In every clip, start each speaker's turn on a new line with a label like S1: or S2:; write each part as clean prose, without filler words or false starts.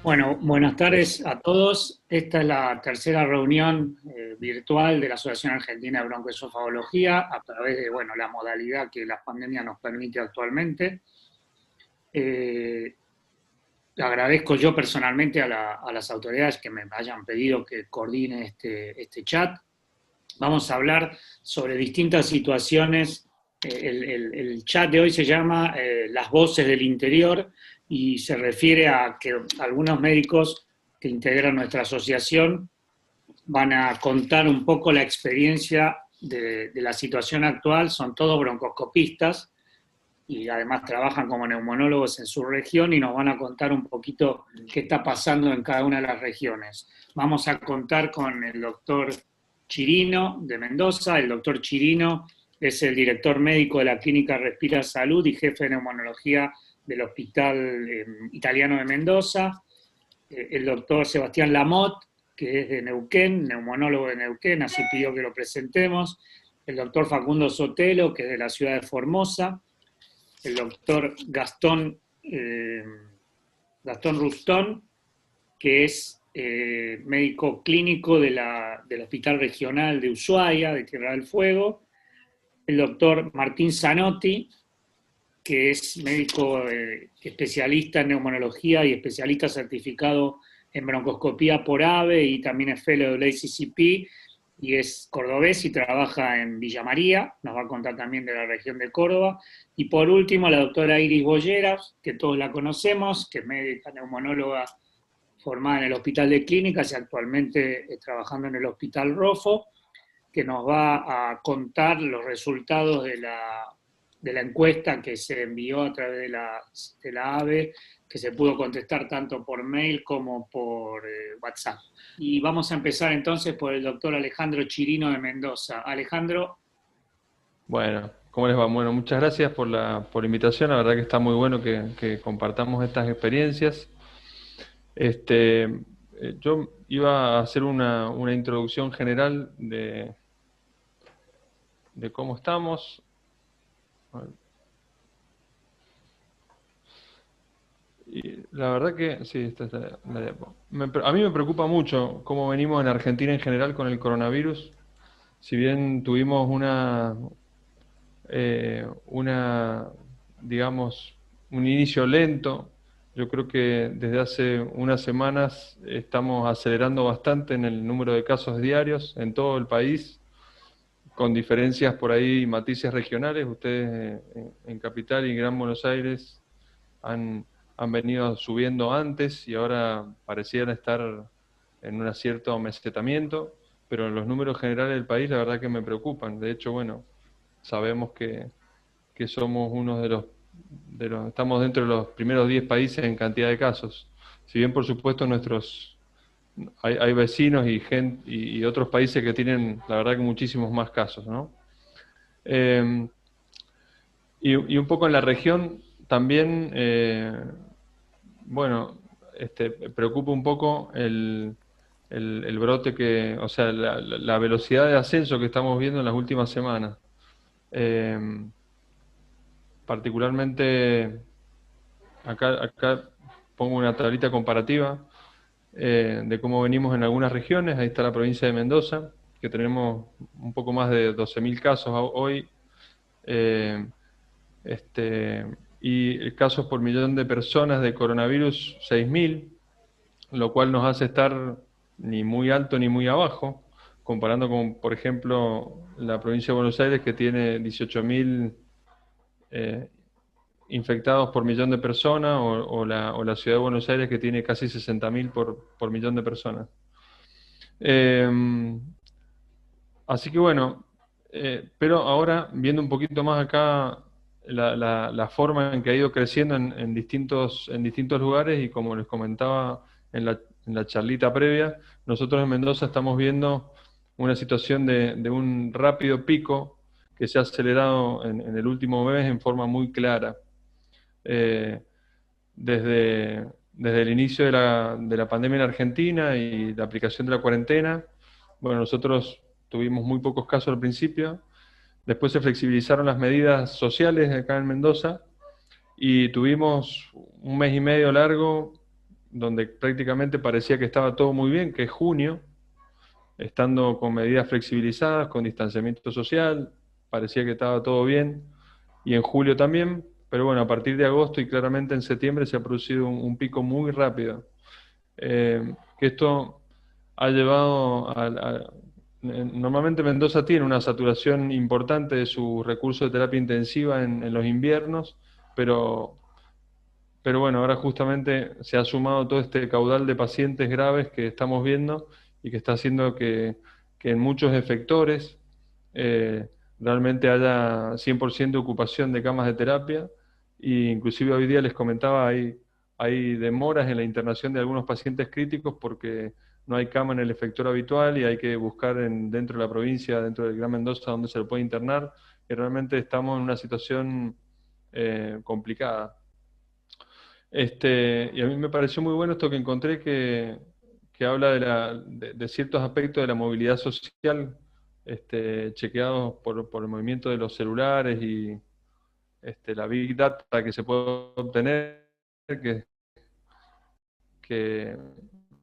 S1: Bueno, buenas tardes a todos. Esta es la tercera reunión virtual de la Asociación Argentina de Broncoesofagología a través de, la modalidad que la pandemia nos permite actualmente. Agradezco yo personalmente a las autoridades que me hayan pedido que coordine este chat. Vamos a hablar sobre distintas situaciones. El chat de hoy se llama Las voces del interior y se refiere a que algunos médicos que integran nuestra asociación van a contar un poco la experiencia de la situación actual. Son todos broncoscopistas y además trabajan como neumonólogos en su región y nos van a contar un poquito qué está pasando en cada una de las regiones. Vamos a contar con el doctor Chirino de Mendoza. El doctor Chirino es el director médico de la Clínica Respira Salud y jefe de neumonología del Hospital Italiano de Mendoza. El doctor Sebastián Lamotte, que es de Neuquén, neumonólogo de Neuquén, así pidió que lo presentemos. El doctor Facundo Sotelo, que es de la ciudad de Formosa. El doctor Gastón Rustón, que es médico clínico del Hospital Regional de Ushuaia, de Tierra del Fuego. El doctor Martín Zanotti, que es médico especialista en neumonología y especialista certificado en broncoscopía por AVE y también es fellow del ACCP y es cordobés y trabaja en Villa María, nos va a contar también de la región de Córdoba. Y por último, la doctora Iris Bolleras, que todos la conocemos, que es médica neumonóloga formada en el Hospital de Clínicas y actualmente trabajando en el Hospital Rofo, que nos va a contar los resultados de la encuesta que se envió a través de la AVE, que se pudo contestar tanto por mail como por WhatsApp. Y vamos a empezar entonces por el doctor Alejandro Chirino de Mendoza. Alejandro.
S2: Bueno, ¿cómo les va? Bueno, muchas gracias por la invitación. La verdad que está muy bueno que compartamos estas experiencias. Yo iba a hacer una introducción general de cómo estamos. Y la verdad que, sí, a mí me preocupa mucho cómo venimos en Argentina en general con el coronavirus. Si bien tuvimos digamos, un inicio lento. Yo creo que desde hace unas semanas estamos acelerando bastante en el número de casos diarios en todo el país, con diferencias por ahí, matices regionales. Ustedes en Capital y Gran Buenos Aires han venido subiendo antes y ahora parecieran estar en un cierto amesetamiento, pero los números generales del país la verdad que me preocupan. De hecho, bueno, sabemos que somos uno estamos dentro de los primeros 10 países en cantidad de casos. Si bien, por supuesto, hay vecinos y otros países que tienen, la verdad, que muchísimos más casos, ¿no? Y un poco en la región también, bueno, preocupa un poco el brote o sea, la velocidad de ascenso que estamos viendo en las últimas semanas. Particularmente, acá pongo una tablita comparativa de cómo venimos en algunas regiones. Ahí está la provincia de Mendoza, que tenemos un poco más de 12.000 casos hoy, eh, y casos por millón de personas de coronavirus 6.000, lo cual nos hace estar ni muy alto ni muy abajo, comparando con, por ejemplo, la provincia de Buenos Aires, que tiene 18.000 infectados por millón de personas, o la ciudad de Buenos Aires, que tiene casi 60.000 por millón de personas. Así que bueno, pero ahora viendo un poquito más acá la forma en que ha ido creciendo en distintos lugares, y como les comentaba en la charlita previa, nosotros en Mendoza estamos viendo una situación de un rápido pico que se ha acelerado en el último mes en forma muy clara. Eh, desde el inicio de la pandemia en Argentina y la aplicación de la cuarentena, bueno, nosotros tuvimos muy pocos casos al principio. Después se flexibilizaron las medidas sociales acá en Mendoza y tuvimos un mes y medio largo donde prácticamente parecía que estaba todo muy bien, que es junio, estando con medidas flexibilizadas, con distanciamiento social, parecía que estaba todo bien, y en julio también, pero bueno, a partir de agosto y claramente en septiembre se ha producido un pico muy rápido. Que esto ha llevado normalmente Mendoza tiene una saturación importante de sus recursos de terapia intensiva en los inviernos, pero, pero bueno, ahora justamente se ha sumado todo este caudal de pacientes graves que estamos viendo y que está haciendo que en muchos efectores eh, realmente haya 100% de ocupación de camas de terapia, e inclusive hoy día les comentaba, hay demoras en la internación de algunos pacientes críticos porque no hay cama en el efector habitual y hay que buscar dentro de la provincia, dentro del Gran Mendoza, donde se lo puede internar, y realmente estamos en una situación complicada. Y a mí me pareció muy bueno esto que encontré que habla de ciertos aspectos de la movilidad social, chequeados por el movimiento de los celulares y la Big Data que se puede obtener, que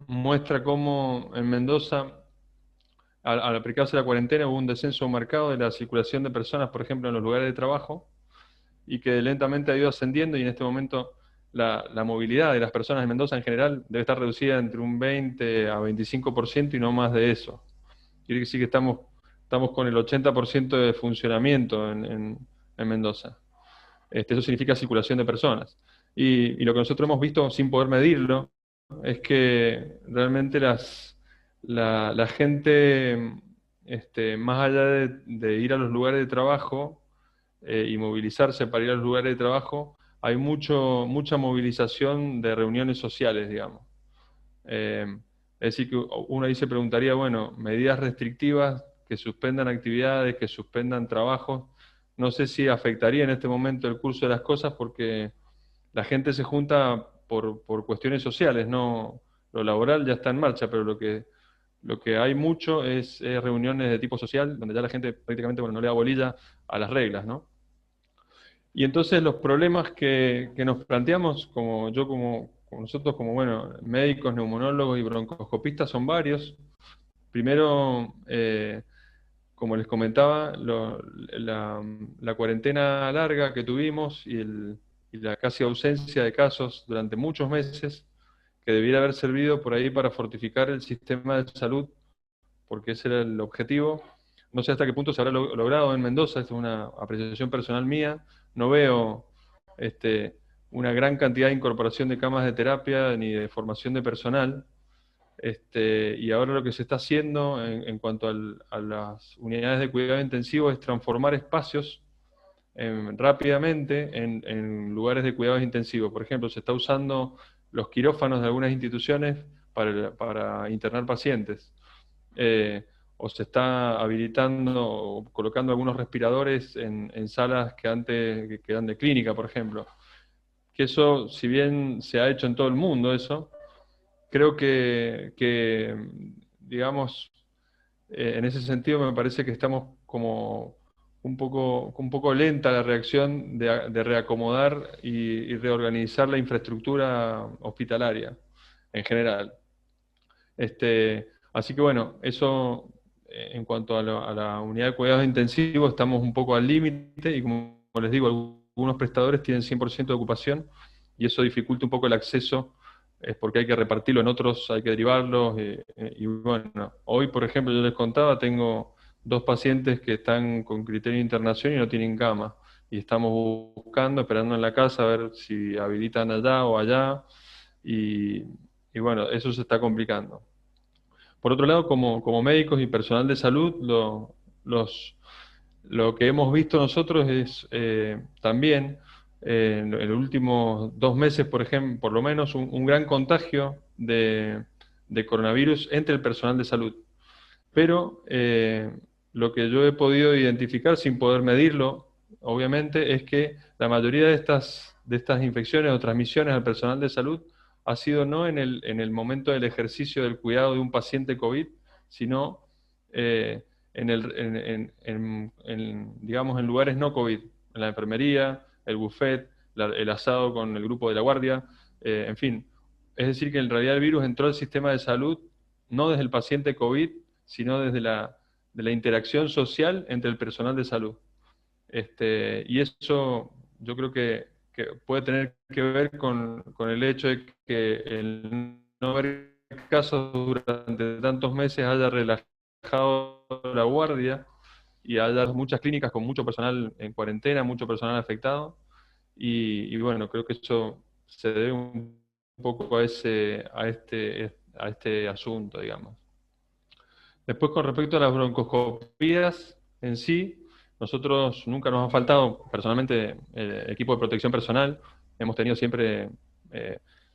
S2: muestra cómo en Mendoza, al aplicarse la cuarentena, hubo un descenso marcado de la circulación de personas, por ejemplo, en los lugares de trabajo, y que lentamente ha ido ascendiendo, y en este momento la movilidad de las personas en Mendoza en general debe estar reducida entre un 20 a 25% y no más de eso. Quiere decir que estamos con el 80% de funcionamiento en Mendoza. Eso significa circulación de personas. Y lo que nosotros hemos visto sin poder medirlo es que realmente la gente, más allá de ir a los lugares de trabajo y movilizarse para ir a los lugares de trabajo, hay mucha movilización de reuniones sociales, digamos. Eh, es decir, que uno ahí se preguntaría, bueno, medidas restrictivas que suspendan actividades, que suspendan trabajos, no sé si afectaría en este momento el curso de las cosas porque la gente se junta por cuestiones sociales, no, lo laboral ya está en marcha, pero lo que hay mucho es reuniones de tipo social, donde ya la gente prácticamente, bueno, no le da bolilla a las reglas, ¿no? Y entonces los problemas que nos planteamos, como nosotros, como bueno, médicos, neumonólogos y broncoscopistas, son varios. Primero, como les comentaba, la cuarentena larga que tuvimos y la casi ausencia de casos durante muchos meses, que debiera haber servido por ahí para fortificar el sistema de salud, porque ese era el objetivo. No sé hasta qué punto se habrá logrado en Mendoza, esta es una apreciación personal mía. No veo este, una gran cantidad de incorporación de camas de terapia ni de formación de personal. Y ahora lo que se está haciendo en cuanto a las unidades de cuidado intensivo es transformar espacios rápidamente en lugares de cuidados intensivos. Por ejemplo, se está usando los quirófanos de algunas instituciones para internar pacientes. O se está habilitando o colocando algunos respiradores en salas que antes que eran de clínica, por ejemplo. Que eso, si bien se ha hecho en todo el mundo eso, creo digamos, en ese sentido me parece que estamos como un poco lenta la reacción de reacomodar y reorganizar la infraestructura hospitalaria en general. Así que bueno, eso en cuanto a la unidad de cuidados intensivos estamos un poco al límite y como les digo, algunos prestadores tienen 100% de ocupación y eso dificulta un poco el acceso, porque hay que repartirlo en otros, hay que derivarlos. Y bueno, hoy por ejemplo yo les contaba, tengo 2 pacientes que están con criterio de internación y no tienen cama. Y estamos buscando, esperando en la casa a ver si habilitan allá o allá. Y, y bueno, eso se está complicando. Por otro lado, como médicos y personal de salud, lo que hemos visto nosotros es también en los últimos 2 meses, por ejemplo, por lo menos, un gran contagio de coronavirus entre el personal de salud. Pero lo que yo he podido identificar sin poder medirlo, obviamente, es que la mayoría de estas infecciones o transmisiones al personal de salud ha sido no en el momento del ejercicio del cuidado de un paciente COVID, sino digamos, en lugares no COVID, en la enfermería, el buffet, el asado con el grupo de la guardia, en fin, Es decir, que en realidad el virus entró al sistema de salud no desde el paciente COVID, sino desde de la interacción social entre el personal de salud. Y eso yo creo que puede tener que ver con el hecho de que el no haber casos durante tantos meses haya relajado la guardia y haya muchas clínicas con mucho personal en cuarentena, mucho personal afectado. Y bueno, creo que eso se debe un poco a este asunto, digamos. Después, con respecto a las broncoscopías en sí, nosotros nunca nos ha faltado, personalmente, el equipo de protección personal. Hemos tenido siempre,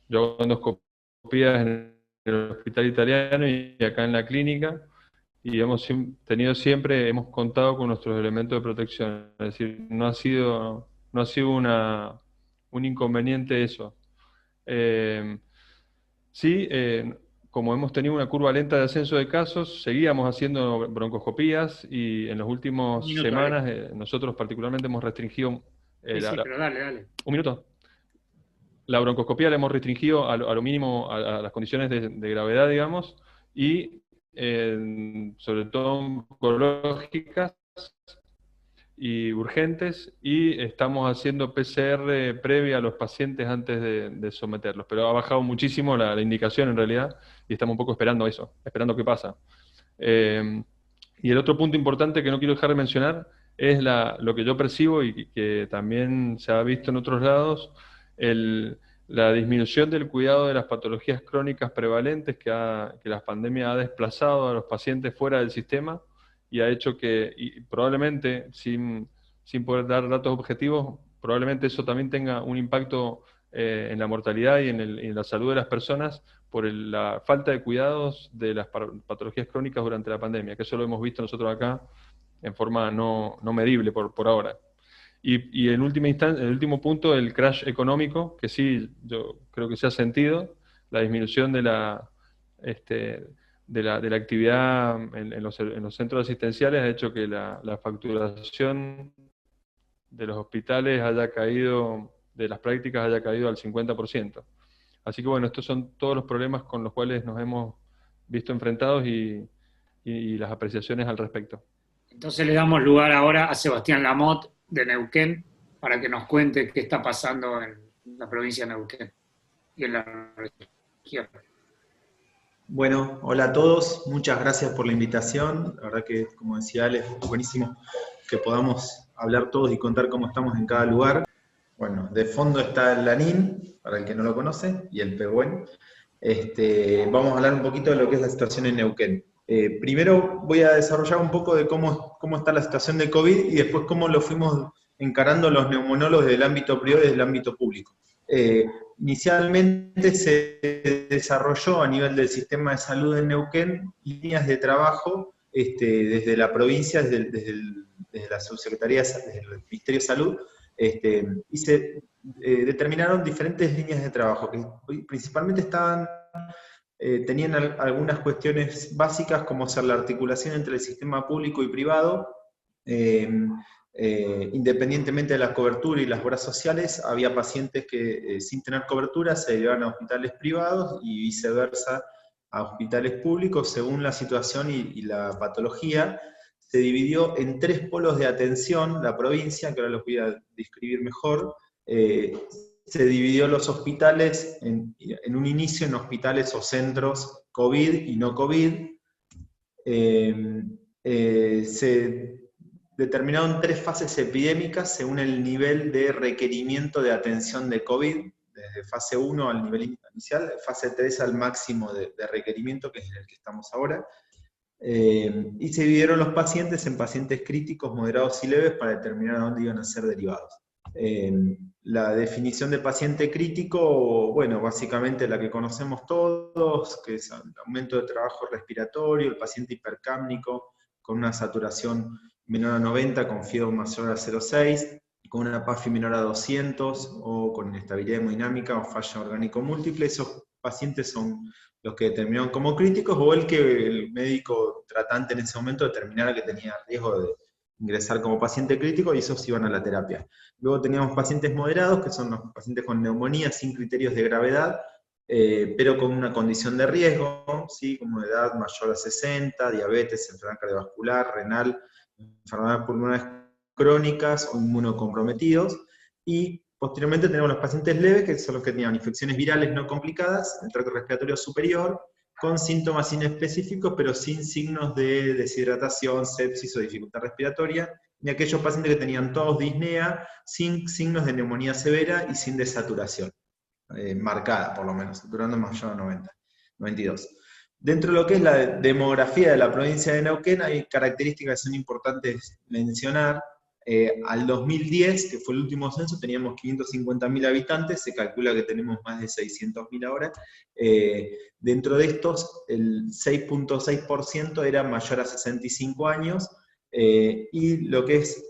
S2: yo hago endoscopías en el hospital italiano y acá en la clínica, y hemos contado con nuestros elementos de protección. Es decir, no ha sido un inconveniente eso. Sí, como hemos tenido una curva lenta de ascenso de casos, seguíamos haciendo broncoscopías y en las
S1: Un
S2: últimas
S1: minuto,
S2: semanas
S1: Alex.
S2: nosotros particularmente hemos restringido...
S1: Sí, sí, pero dale, dale.
S2: Un minuto. La broncoscopía la hemos restringido a lo mínimo a las condiciones de gravedad, digamos, y sobre todo oncológicas y urgentes, y estamos haciendo PCR previa a los pacientes antes de someterlos. Pero ha bajado muchísimo la indicación en realidad, y estamos un poco esperando eso, esperando qué pasa. Y el otro punto importante que no quiero dejar de mencionar es lo que yo percibo y que también se ha visto en otros lados, la disminución del cuidado de las patologías crónicas prevalentes que la pandemia ha desplazado a los pacientes fuera del sistema y ha hecho que, y probablemente, sin poder dar datos objetivos, probablemente eso también tenga un impacto en la mortalidad y en la salud de las personas por la falta de cuidados de las patologías crónicas durante la pandemia, que eso lo hemos visto nosotros acá en forma no medible por ahora. Y en última instancia, el último punto, el crash económico, que sí, yo creo que se ha sentido, la disminución de la actividad en los centros asistenciales ha hecho que la facturación de los hospitales haya caído, de las prácticas haya caído al 50%. Así que bueno, estos son todos los problemas con los cuales nos hemos visto enfrentados y las apreciaciones al respecto.
S1: Entonces le damos lugar ahora a Sebastián Lamotte de Neuquén para que nos cuente qué está pasando en la provincia de Neuquén y en la región.
S3: Bueno, hola a todos, muchas gracias por la invitación. La verdad que, como decía Alex, buenísimo que podamos hablar todos y contar cómo estamos en cada lugar. Bueno, de fondo está el Lanín, para el que no lo conoce, y el Pehuen. Vamos a hablar un poquito de lo que es la situación en Neuquén. Primero voy a desarrollar un poco de cómo está la situación de COVID y después cómo lo fuimos encarando los neumonólogos desde el ámbito privado y desde el ámbito público. Inicialmente se desarrolló a nivel del sistema de salud en Neuquén líneas de trabajo desde la provincia, desde la subsecretaría, desde el Ministerio de Salud, y se determinaron diferentes líneas de trabajo que principalmente tenían algunas cuestiones básicas como ser la articulación entre el sistema público y privado. Independientemente de la cobertura y las obras sociales, había pacientes que sin tener cobertura se derivaban a hospitales privados y viceversa a hospitales públicos según la situación y la patología. Se dividió en 3 polos de atención la provincia, que ahora los voy a describir mejor. Se dividió los hospitales en un inicio en hospitales o centros COVID y no COVID. Se determinaron 3 fases epidémicas según el nivel de requerimiento de atención de COVID, desde fase 1 al nivel inicial, fase 3 al máximo de requerimiento, que es el que estamos ahora. Y se dividieron los pacientes en pacientes críticos, moderados y leves para determinar a dónde iban a ser derivados. La definición de paciente crítico, bueno, básicamente la que conocemos todos, que es el aumento de trabajo respiratorio, el paciente hipercápnico con una saturación menor a 90, con fiebre mayor a 0,6, con una PAFI menor a 200, o con inestabilidad hemodinámica o falla orgánico múltiple. Esos pacientes son los que determinaron como críticos, o el que el médico tratante en ese momento determinara que tenía riesgo de ingresar como paciente crítico, y esos iban a la terapia. Luego teníamos pacientes moderados, que son los pacientes con neumonía sin criterios de gravedad, pero con una condición de riesgo, ¿sí? Como edad mayor a 60, diabetes, enfermedad cardiovascular, renal, enfermedades pulmonares crónicas o inmunocomprometidos, y posteriormente tenemos los pacientes leves, que son los que tenían infecciones virales no complicadas, el tracto respiratorio superior, con síntomas inespecíficos, pero sin signos de deshidratación, sepsis o dificultad respiratoria, y aquellos pacientes que tenían tos, disnea, sin signos de neumonía severa y sin desaturación, marcada por lo menos, durando mayor a 90, 92. Dentro de lo que es la demografía de la provincia de Neuquén, hay características que son importantes mencionar. Al 2010, que fue el último censo, teníamos 550.000 habitantes, se calcula que tenemos más de 600.000 ahora. Dentro de estos, el 6.6% era mayor a 65 años, y lo que es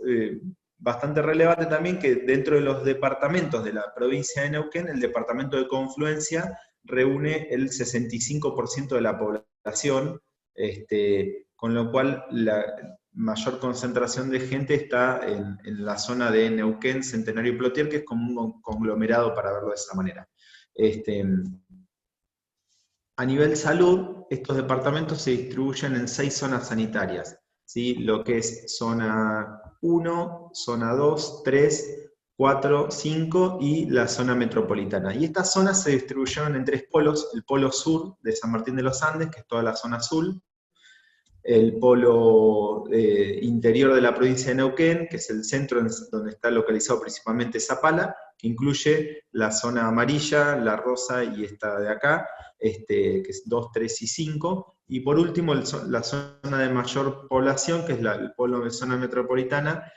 S3: bastante relevante también, que dentro de los departamentos de la provincia de Neuquén, el departamento de Confluencia reúne el 65% de la población, con lo cual la mayor concentración de gente está en la zona de Neuquén, Centenario y Plotier, que es como un conglomerado, para verlo de esa manera. A nivel salud, estos departamentos se distribuyen en 6 zonas sanitarias, ¿sí? Lo que es zona 1, zona 2, 3, 4, 5 y la zona metropolitana. Y estas zonas se distribuyeron en 3 polos: el polo sur de San Martín de los Andes, que es toda la zona azul; el polo interior de la provincia de Neuquén, que es el centro donde está localizado principalmente Zapala, que incluye la zona amarilla, la rosa y esta de acá, que es 2, 3 y 5, y por último la zona de mayor población, que es el polo de zona metropolitana,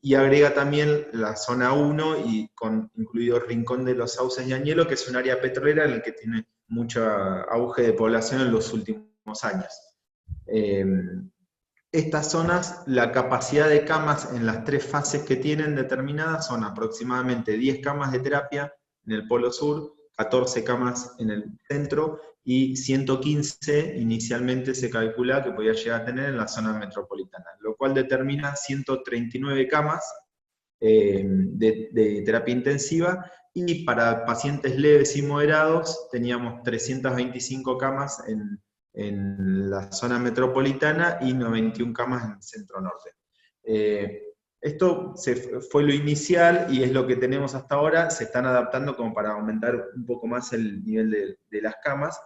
S3: y agrega también la zona 1, y incluido Rincón de los Sauces y Añelo, que es un área petrolera en el que tiene mucho auge de población en los últimos años. Estas zonas, la capacidad de camas en las 3 fases que tienen determinadas son aproximadamente 10 camas de terapia en el polo sur, 14 camas en el centro, y 115 inicialmente se calcula que podía llegar a tener en la zona metropolitana, lo cual determina 139 camas de terapia intensiva, y para pacientes leves y moderados teníamos 325 camas en la zona metropolitana y 91 camas en el centro norte. Esto fue lo inicial y es lo que tenemos hasta ahora. Se están adaptando como para aumentar un poco más el nivel de las camas,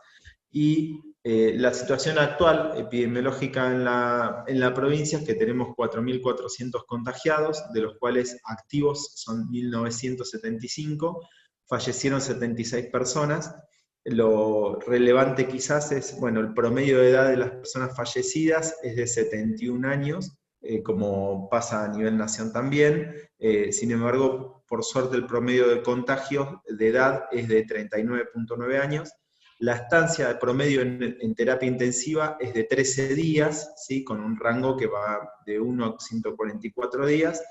S3: y la situación actual epidemiológica en la provincia es que tenemos 4.400 contagiados, de los cuales activos son 1.975, fallecieron 76 personas. Lo relevante quizás es, bueno, el promedio de edad de las personas fallecidas es de 71 años, como pasa a nivel nación también. Sin embargo, por suerte el promedio de contagios de edad es de 39.9 años. La estancia de promedio en terapia intensiva es de 13 días, ¿sí? Con un rango que va de 1 a 144 días.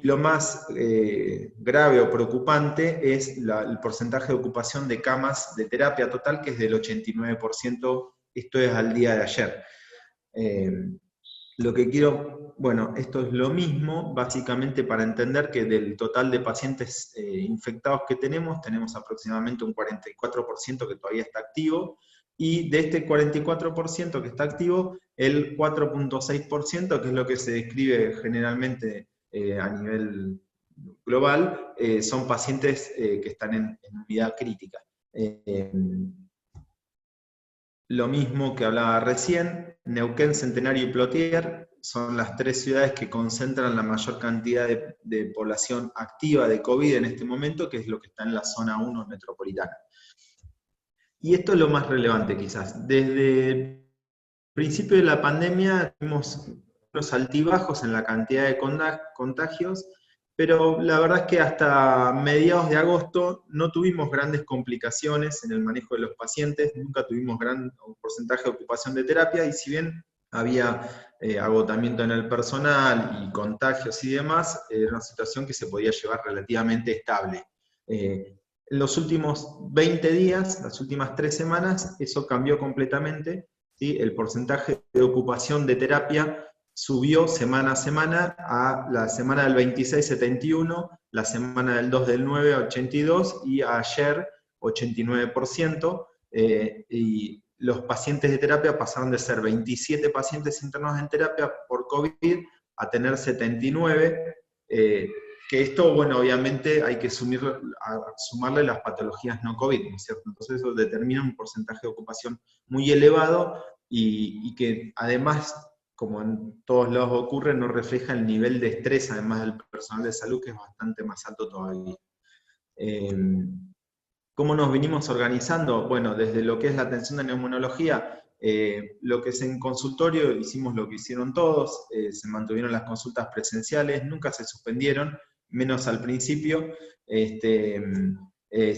S3: Lo más grave o preocupante es el porcentaje de ocupación de camas de terapia total, que es del 89%, esto es al día de ayer. Lo que quiero, bueno, esto es lo mismo, básicamente para entender que del total de pacientes infectados que tenemos aproximadamente un 44% que todavía está activo, y de este 44% que está activo, el 4.6%, que es lo que se describe generalmente a nivel global, son pacientes que están en unidad crítica. Lo mismo que hablaba recién, Neuquén, Centenario y Plotier son las 3 ciudades que concentran la mayor cantidad de población activa de COVID en este momento, que es lo que está en la zona 1 metropolitana. Y esto es lo más relevante quizás. Desde el principio de la pandemia tuvimos unos altibajos en la cantidad de contagios, pero la verdad es que hasta mediados de agosto no tuvimos grandes complicaciones en el manejo de los pacientes, nunca tuvimos gran porcentaje de ocupación de terapia, y si bien había agotamiento en el personal y contagios y demás, era una situación que se podía llevar relativamente estable. En los últimos 20 días, las últimas 3 semanas, eso cambió completamente, ¿sí? El porcentaje de ocupación de terapia subió semana a semana. A la semana del 26, 71, la semana del 2 del 9 a 82 y ayer 89%, y los pacientes de terapia pasaron de ser 27 pacientes internados en terapia por COVID a tener 79, que esto, bueno, obviamente hay que sumarle las patologías no COVID, ¿no es cierto? Entonces eso determina un porcentaje de ocupación muy elevado y que además, como en todos lados ocurre, no refleja el nivel de estrés, además del personal de salud, que es bastante más alto todavía. ¿Cómo nos venimos organizando? Bueno, desde lo que es la atención de neumonología, lo que es en consultorio, hicimos lo que hicieron todos, se mantuvieron las consultas presenciales, nunca se suspendieron, menos al principio. Se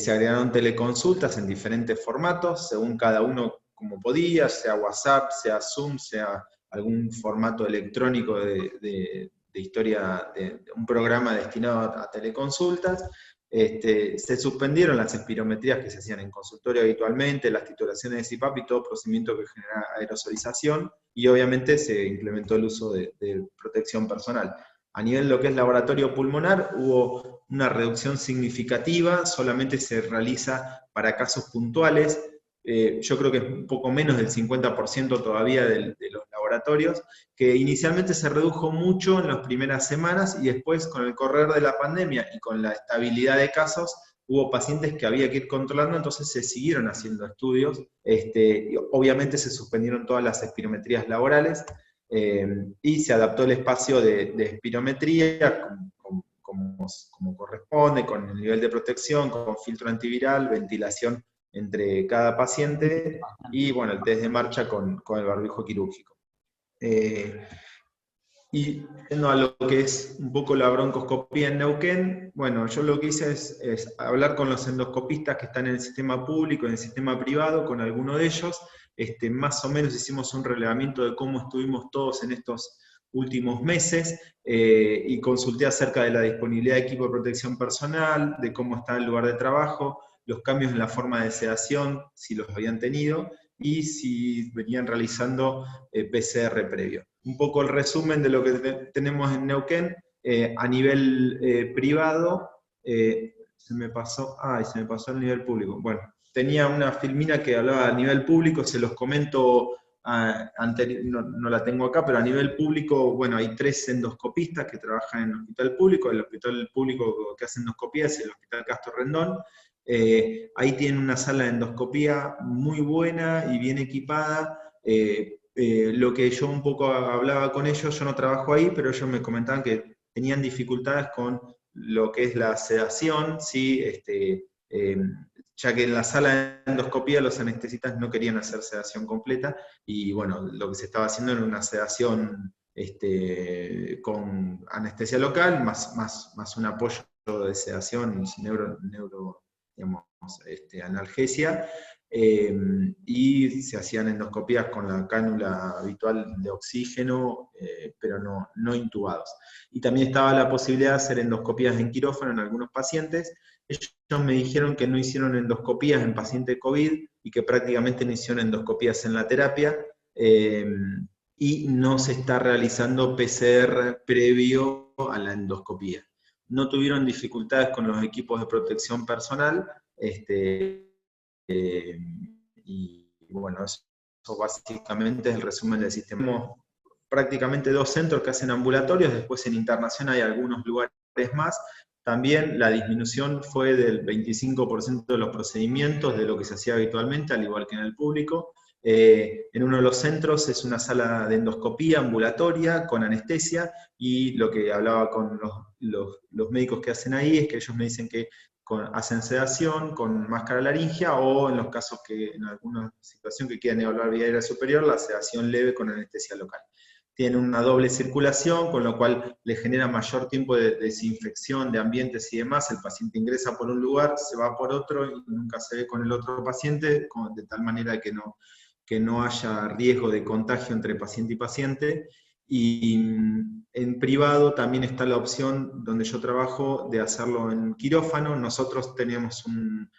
S3: agregaron teleconsultas en diferentes formatos, según cada uno como podía, sea WhatsApp, sea Zoom, sea algún formato electrónico de historia, de un programa destinado a teleconsultas. Se suspendieron las espirometrías que se hacían en consultorio habitualmente, las titulaciones de CPAP y todo procedimiento que genera aerosolización, y obviamente se implementó el uso de protección personal. A nivel de lo que es laboratorio pulmonar, hubo una reducción significativa, solamente se realiza para casos puntuales. Yo creo que es un poco menos del 50% todavía de los laboratorios, que inicialmente se redujo mucho en las primeras semanas y después, con el correr de la pandemia y con la estabilidad de casos, hubo pacientes que había que ir controlando, entonces se siguieron haciendo estudios. Y obviamente se suspendieron todas las espirometrías laborales, y se adaptó el espacio de espirometría como corresponde, con el nivel de protección, con filtro antiviral, ventilación entre cada paciente, y bueno, el test de marcha con el barbijo quirúrgico. Y yendo a lo que es un poco la broncoscopía en Neuquén, bueno, yo lo que hice es hablar con los endoscopistas que están en el sistema público, en el sistema privado, con alguno de ellos. Más o menos hicimos un relevamiento de cómo estuvimos todos en estos últimos meses, y consulté acerca de la disponibilidad de equipo de protección personal, de cómo está el lugar de trabajo, los cambios en la forma de sedación, si los habían tenido, y si venían realizando PCR previo. Un poco el resumen de lo que tenemos en Neuquén. A nivel privado, se me pasó el nivel público. Bueno, tenía una filmina que hablaba a nivel público, se los comento, no la tengo acá, pero a nivel público, bueno, hay 3 endoscopistas que trabajan en el hospital público. El hospital público que hace endoscopía es el Hospital Castro Rendón. Ahí tienen una sala de endoscopía muy buena y bien equipada. Lo que yo un poco hablaba con ellos, yo no trabajo ahí, pero ellos me comentaban que tenían dificultades con lo que es la sedación, ¿sí? Ya que en la sala de endoscopía los anestesistas no querían hacer sedación completa, y bueno, lo que se estaba haciendo era una sedación con anestesia local, más un apoyo de sedación, digamos, analgesia, y se hacían endoscopías con la cánula habitual de oxígeno, pero no intubados. Y también estaba la posibilidad de hacer endoscopías en quirófano en algunos pacientes. Ellos me dijeron que no hicieron endoscopías en pacientes COVID y que prácticamente no hicieron endoscopías en la terapia, y no se está realizando PCR previo a la endoscopía. No tuvieron dificultades con los equipos de protección personal, y bueno, eso básicamente es el resumen del sistema. Tenemos prácticamente 2 centros que hacen ambulatorios, después en internación hay algunos lugares más. También la disminución fue del 25% de los procedimientos de lo que se hacía habitualmente, al igual que en el público. En uno de los centros es una sala de endoscopía ambulatoria con anestesia, y lo que hablaba con los médicos que hacen ahí es que ellos me dicen que hacen sedación con máscara laringia, o en los casos que en alguna situación que quieran evaluar vía aérea superior, la sedación leve con anestesia local. Tiene una doble circulación, con lo cual le genera mayor tiempo de desinfección de ambientes y demás. El paciente ingresa por un lugar, se va por otro y nunca se ve con el otro paciente, de tal manera que no haya riesgo de contagio entre paciente y paciente. Y en privado también está la opción, donde yo trabajo, de hacerlo en quirófano. Nosotros tenemos un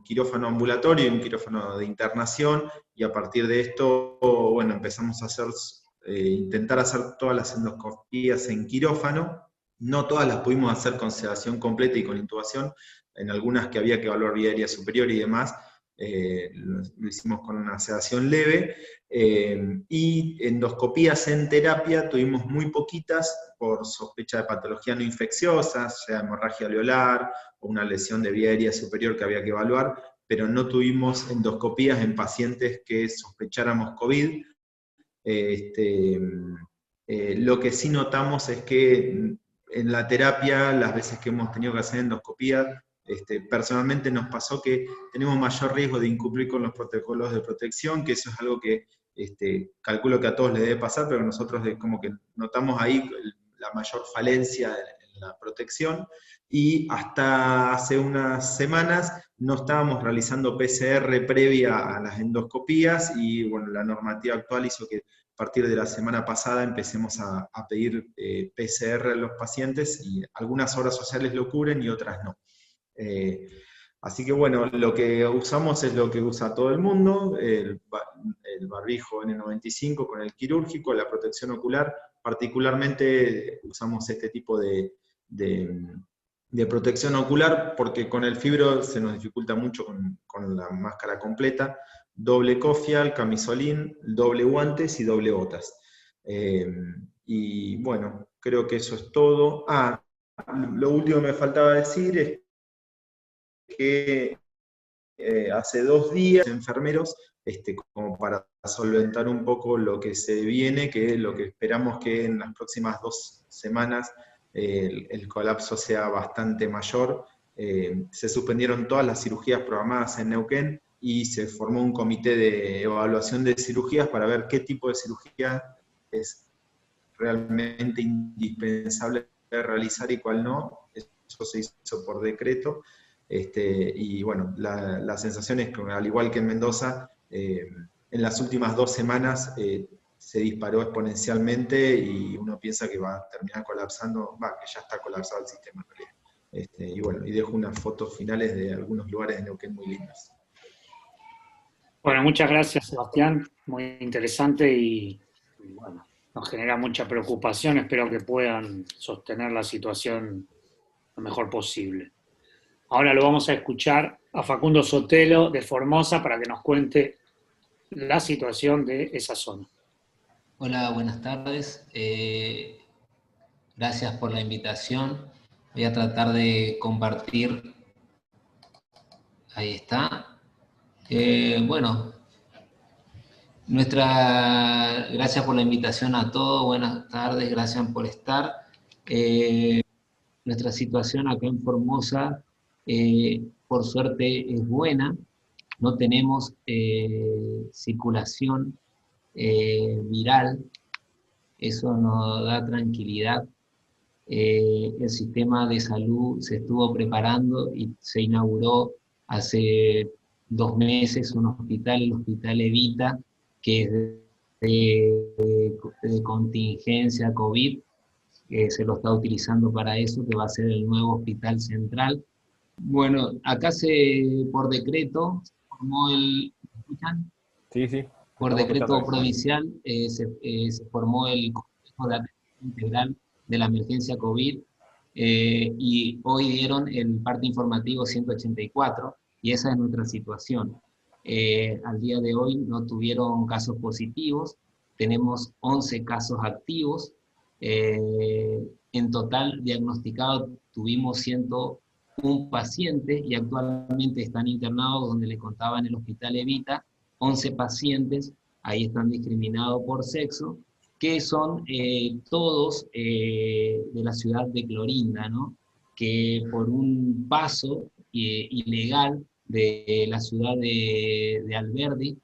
S3: quirófano ambulatorio y un quirófano de internación, y a partir de esto, bueno, empezamos a intentar hacer todas las endoscopías en quirófano, No todas las pudimos hacer con sedación completa y con intubación, en algunas que había que evaluar vía aérea superior y demás, lo hicimos con una sedación leve, y endoscopías en terapia tuvimos muy poquitas por sospecha de patología no infecciosa, sea hemorragia alveolar o una lesión de vía aérea superior que había que evaluar, pero no tuvimos endoscopías en pacientes que sospecháramos COVID. Lo que sí notamos es que en la terapia, las veces que hemos tenido que hacer endoscopía, personalmente nos pasó que tenemos mayor riesgo de incumplir con los protocolos de protección, que eso es algo que calculo que a todos les debe pasar, pero nosotros como que notamos ahí la mayor falencia en la protección, y hasta hace unas semanas no estábamos realizando PCR previa a las endoscopías, y bueno, la normativa actual hizo que a partir de la semana pasada empecemos a pedir PCR a los pacientes, y algunas obras sociales lo cubren y otras no. Así que bueno, lo que usamos es lo que usa todo el mundo, el barbijo N95 con el quirúrgico, la protección ocular. Particularmente usamos este tipo de protección ocular porque con el fibro se nos dificulta mucho con la máscara completa. Doble cofial, camisolín, doble guantes y doble botas. Y bueno, creo que eso es todo. Lo último que me faltaba decir es que hace 2 días enfermeros, como para solventar un poco lo que se viene, que lo que esperamos que en las próximas 2 semanas el colapso sea bastante mayor. Se suspendieron todas las cirugías programadas en Neuquén y se formó un comité de evaluación de cirugías para ver qué tipo de cirugía es realmente indispensable realizar y cuál no. Eso se hizo por decreto. Y bueno, la sensación es que al igual que en Mendoza, en las últimas 2 semanas se disparó exponencialmente y uno piensa que va a terminar colapsando, que ya está colapsado el sistema en realidad. Y bueno, y dejo unas fotos finales de algunos lugares de Neuquén muy lindos.
S1: Bueno, muchas gracias, Sebastián, muy interesante y bueno, nos genera mucha preocupación, espero que puedan sostener la situación lo mejor posible. Ahora lo vamos a escuchar a Facundo Sotelo de Formosa para que nos cuente la situación de esa zona.
S4: Hola, buenas tardes. Gracias por la invitación. Voy a tratar de compartir. Ahí está. Bueno, gracias por la invitación a todos. Buenas tardes, gracias por estar. Nuestra situación acá en Formosa, por suerte, es buena. No tenemos circulación viral. Eso nos da tranquilidad. El sistema de salud se estuvo preparando y se inauguró hace 2 meses un hospital, el Hospital Evita, que es de contingencia COVID, que se lo está utilizando para eso, que va a ser el nuevo hospital central. Bueno, acá por decreto formó ¿me escuchan?
S2: Sí, sí.
S4: Por decreto provincial se formó el Consejo de Atención Integral de la Emergencia COVID, y hoy dieron el parte informativo 184, y esa es nuestra situación. Al día de hoy no tuvieron casos positivos, tenemos 11 casos activos, en total diagnosticados tuvimos 101 pacientes y actualmente están internados, donde les contaba, en el Hospital Evita, 11 pacientes, ahí están discriminados por sexo, que son todos de la ciudad de Clorinda, ¿no? Que por un paso ilegal de la ciudad de Alberdi,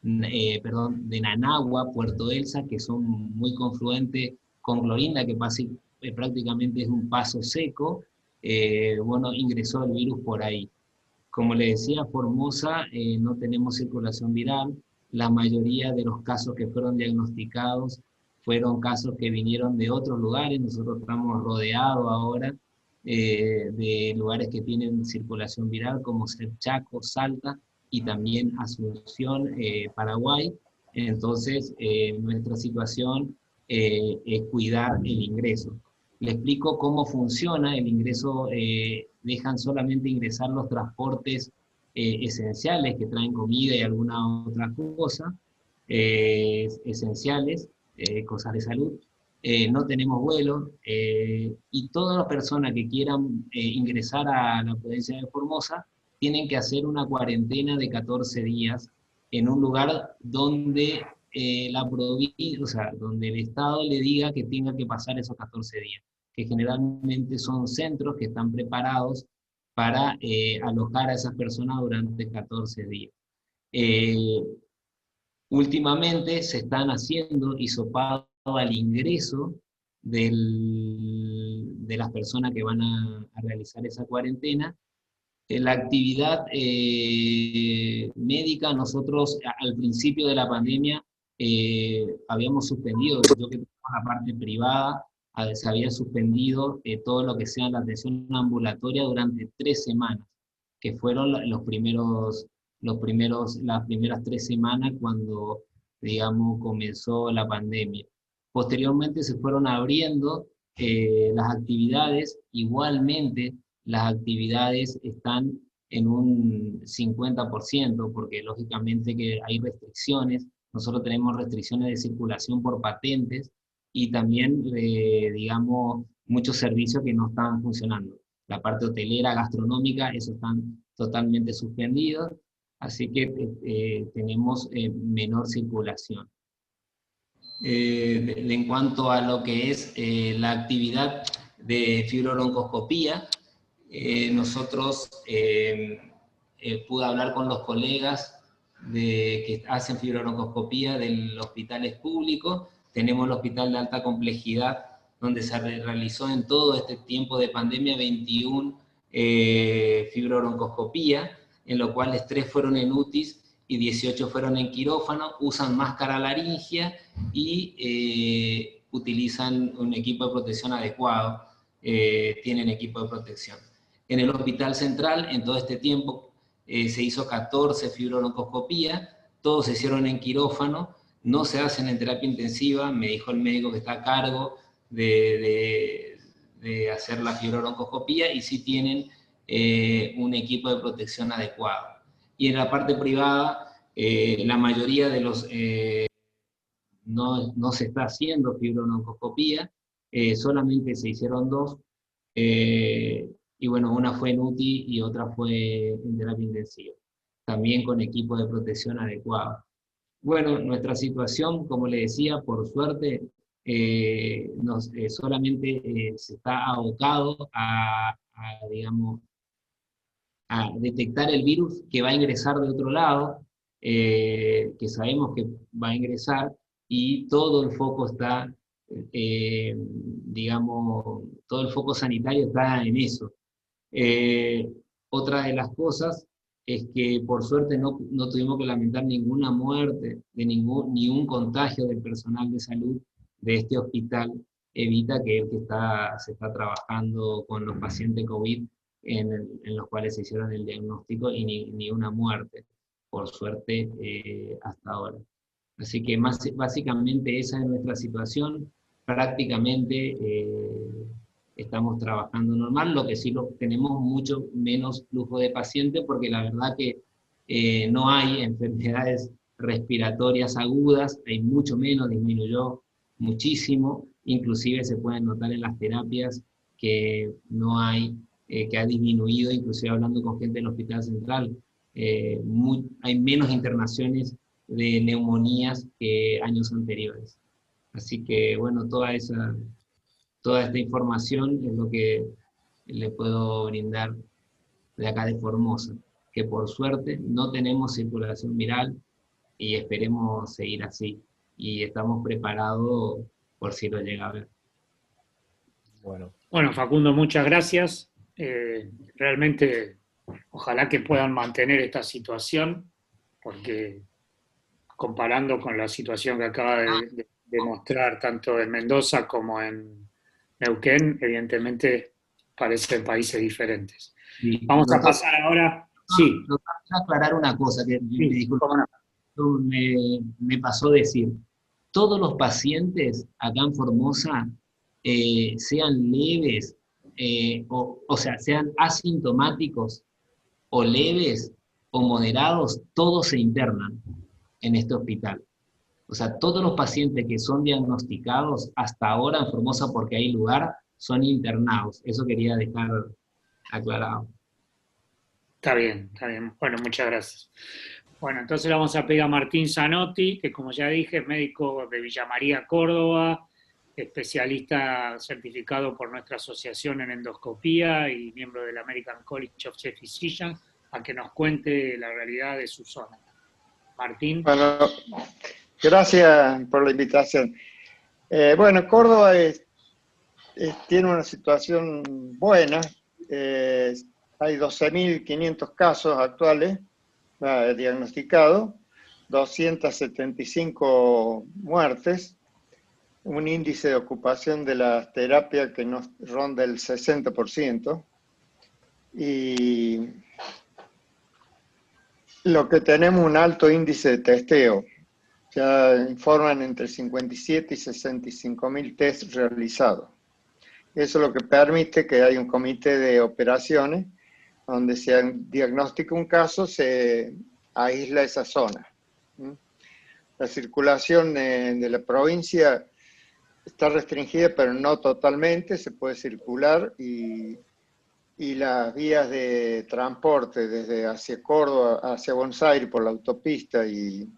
S4: de Nanagua, Puerto Elsa, que son muy confluentes con Clorinda, que prácticamente es un paso seco, bueno, ingresó el virus por ahí. Como le decía, Formosa no tenemos circulación viral. La mayoría de los casos que fueron diagnosticados fueron casos que vinieron de otros lugares. Nosotros estamos rodeados ahora de lugares que tienen circulación viral, como Chaco, Salta y también Asunción, Paraguay. Entonces, nuestra situación es cuidar el ingreso. le explico cómo funciona el ingreso. Dejan solamente ingresar los transportes esenciales que traen comida y alguna otra cosa, esenciales, cosas de salud. No tenemos vuelo, y todas las personas que quieran ingresar a la provincia de Formosa tienen que hacer una cuarentena de 14 días en un lugar donde la provincia, o sea, donde el Estado le diga que tenga que pasar esos 14 días, que generalmente son centros que están preparados para alojar a esas personas durante 14 días. Últimamente se están haciendo hisopado al ingreso de las personas que van a realizar esa cuarentena. La actividad médica, nosotros al principio de la pandemia habíamos suspendido, yo que tengo la parte privada, se había suspendido todo lo que sea la atención ambulatoria durante 3 semanas, que fueron las primeras 3 semanas cuando, digamos, comenzó la pandemia. Posteriormente se fueron abriendo las actividades. Igualmente las actividades están en un 50%, porque lógicamente que hay restricciones. Nosotros tenemos restricciones de circulación por patentes, y también, digamos, muchos servicios que no están funcionando. La parte hotelera, gastronómica, eso están totalmente suspendidos, así que tenemos menor circulación. En cuanto a lo que es la actividad de fibrobroncoscopía, nosotros pude hablar con los colegas que hacen fibrobroncoscopía de los hospitales públicos. Tenemos el hospital de alta complejidad, donde se realizó en todo este tiempo de pandemia 21 fibrobroncoscopía, en los cuales 3 fueron en UTIs y 18 fueron en quirófano. Usan máscara laringia y utilizan un equipo de protección adecuado, tienen equipo de protección. En el Hospital Central, en todo este tiempo, se hizo 14 fibrobroncoscopía, todos se hicieron en quirófano, no se hacen en terapia intensiva. Me dijo el médico que está a cargo de hacer la fibrobroncoscopía, y sí tienen un equipo de protección adecuado. Y en la parte privada, la mayoría de los... no se está haciendo fibrobroncoscopía, solamente se hicieron 2, y bueno, una fue en UTI y otra fue en terapia intensiva, también con equipo de protección adecuado. Bueno, nuestra situación, como le decía, por suerte, solamente se está abocado digamos, a detectar el virus que va a ingresar de otro lado, que sabemos que va a ingresar, y todo el foco está, digamos, todo el foco sanitario está en eso. Otra de las cosas es que por suerte no tuvimos que lamentar ninguna muerte, ni un contagio del personal de salud de este hospital. Evita que se está trabajando con los pacientes COVID en los cuales se hicieron el diagnóstico, y ni una muerte, por suerte, hasta ahora. Así que básicamente esa es nuestra situación. Prácticamente estamos trabajando normal, lo que sí tenemos mucho menos flujo de pacientes, porque la verdad que no hay enfermedades respiratorias agudas, hay mucho menos, disminuyó muchísimo. Inclusive se pueden notar en las terapias que no hay, que ha disminuido, inclusive hablando con gente del Hospital Central, hay menos internaciones de neumonías que años anteriores. Así que bueno, toda esta información es lo que le puedo brindar de acá de Formosa, que por suerte no tenemos circulación viral y esperemos seguir así, y estamos preparados por si lo llega a ver.
S1: Bueno, Facundo, muchas gracias. Realmente, ojalá que puedan mantener esta situación, porque comparando con la situación que acaba de mostrar tanto en Mendoza como en Neuquén, evidentemente parecen países diferentes. Sí. Vamos a pasar ahora... Sí.
S4: Quiero aclarar una cosa que me disculpa, me pasó decir. Todos los pacientes acá en Formosa sean leves, o sea, sean asintomáticos o leves o moderados, todos se internan en este hospital. O sea, todos los pacientes que son diagnosticados hasta ahora en Formosa, porque hay lugar, son internados. Eso quería dejar aclarado.
S1: Está bien, está bien. Bueno, muchas gracias. Bueno, entonces le vamos a pedir a Martín Zanotti, que como ya dije, es médico de Villa María, Córdoba, especialista certificado por nuestra asociación en endoscopía y miembro del American College of Physicians, a que nos cuente la realidad de su zona. Martín.
S5: Bueno, gracias por la invitación. Bueno, Córdoba tiene una situación buena. Hay 12.500 casos actuales diagnosticados, 275 muertes, un índice de ocupación de la terapia que nos ronda el 60%, y lo que tenemos un alto índice de testeo. Ya informan entre 57 y 65.000 tests realizados. Eso es lo que permite que haya un comité de operaciones donde se diagnostica un caso, se aísla esa zona. La circulación de la provincia está restringida, pero no totalmente, se puede circular, y las vías de transporte desde hacia Córdoba, hacia Buenos Aires por la autopista y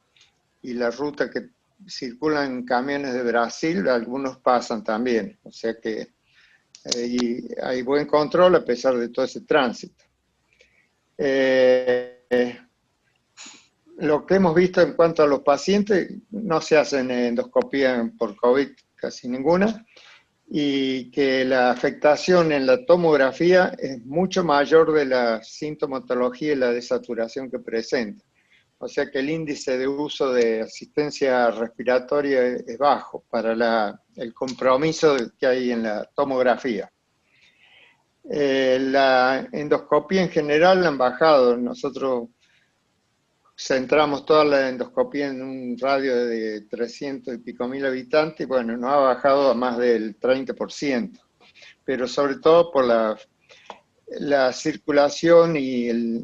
S5: la ruta que circulan camiones de Brasil, algunos pasan también. O sea que hay buen control a pesar de todo ese tránsito. Lo que hemos visto en cuanto a los pacientes, no se hacen endoscopía por COVID casi ninguna, y que la afectación en la tomografía es mucho mayor de la sintomatología y la desaturación que presenta. O sea que el índice de uso de asistencia respiratoria es bajo para el compromiso que hay en la tomografía. La endoscopía en general han bajado. Nosotros centramos toda la endoscopía en un radio de 300 y pico mil habitantes, y bueno, nos ha bajado a más del 30%, pero sobre todo por la circulación y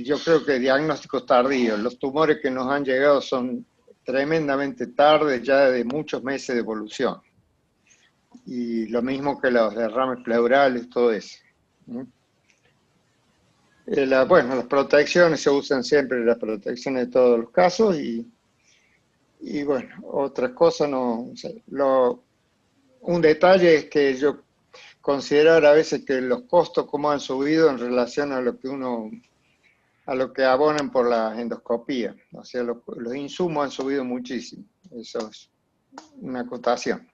S5: yo creo que diagnósticos tardíos. Los tumores que nos han llegado son tremendamente tardes, ya de muchos meses de evolución. Y lo mismo que los derrames pleurales, todo eso. Bueno, las protecciones se usan siempre, las protecciones de todos los casos, y bueno, otras cosas no. O sea, un detalle es que yo considerar a veces que los costos como han subido en relación a lo que abonan por la endoscopía. O sea, los insumos han subido muchísimo. Eso es una acotación.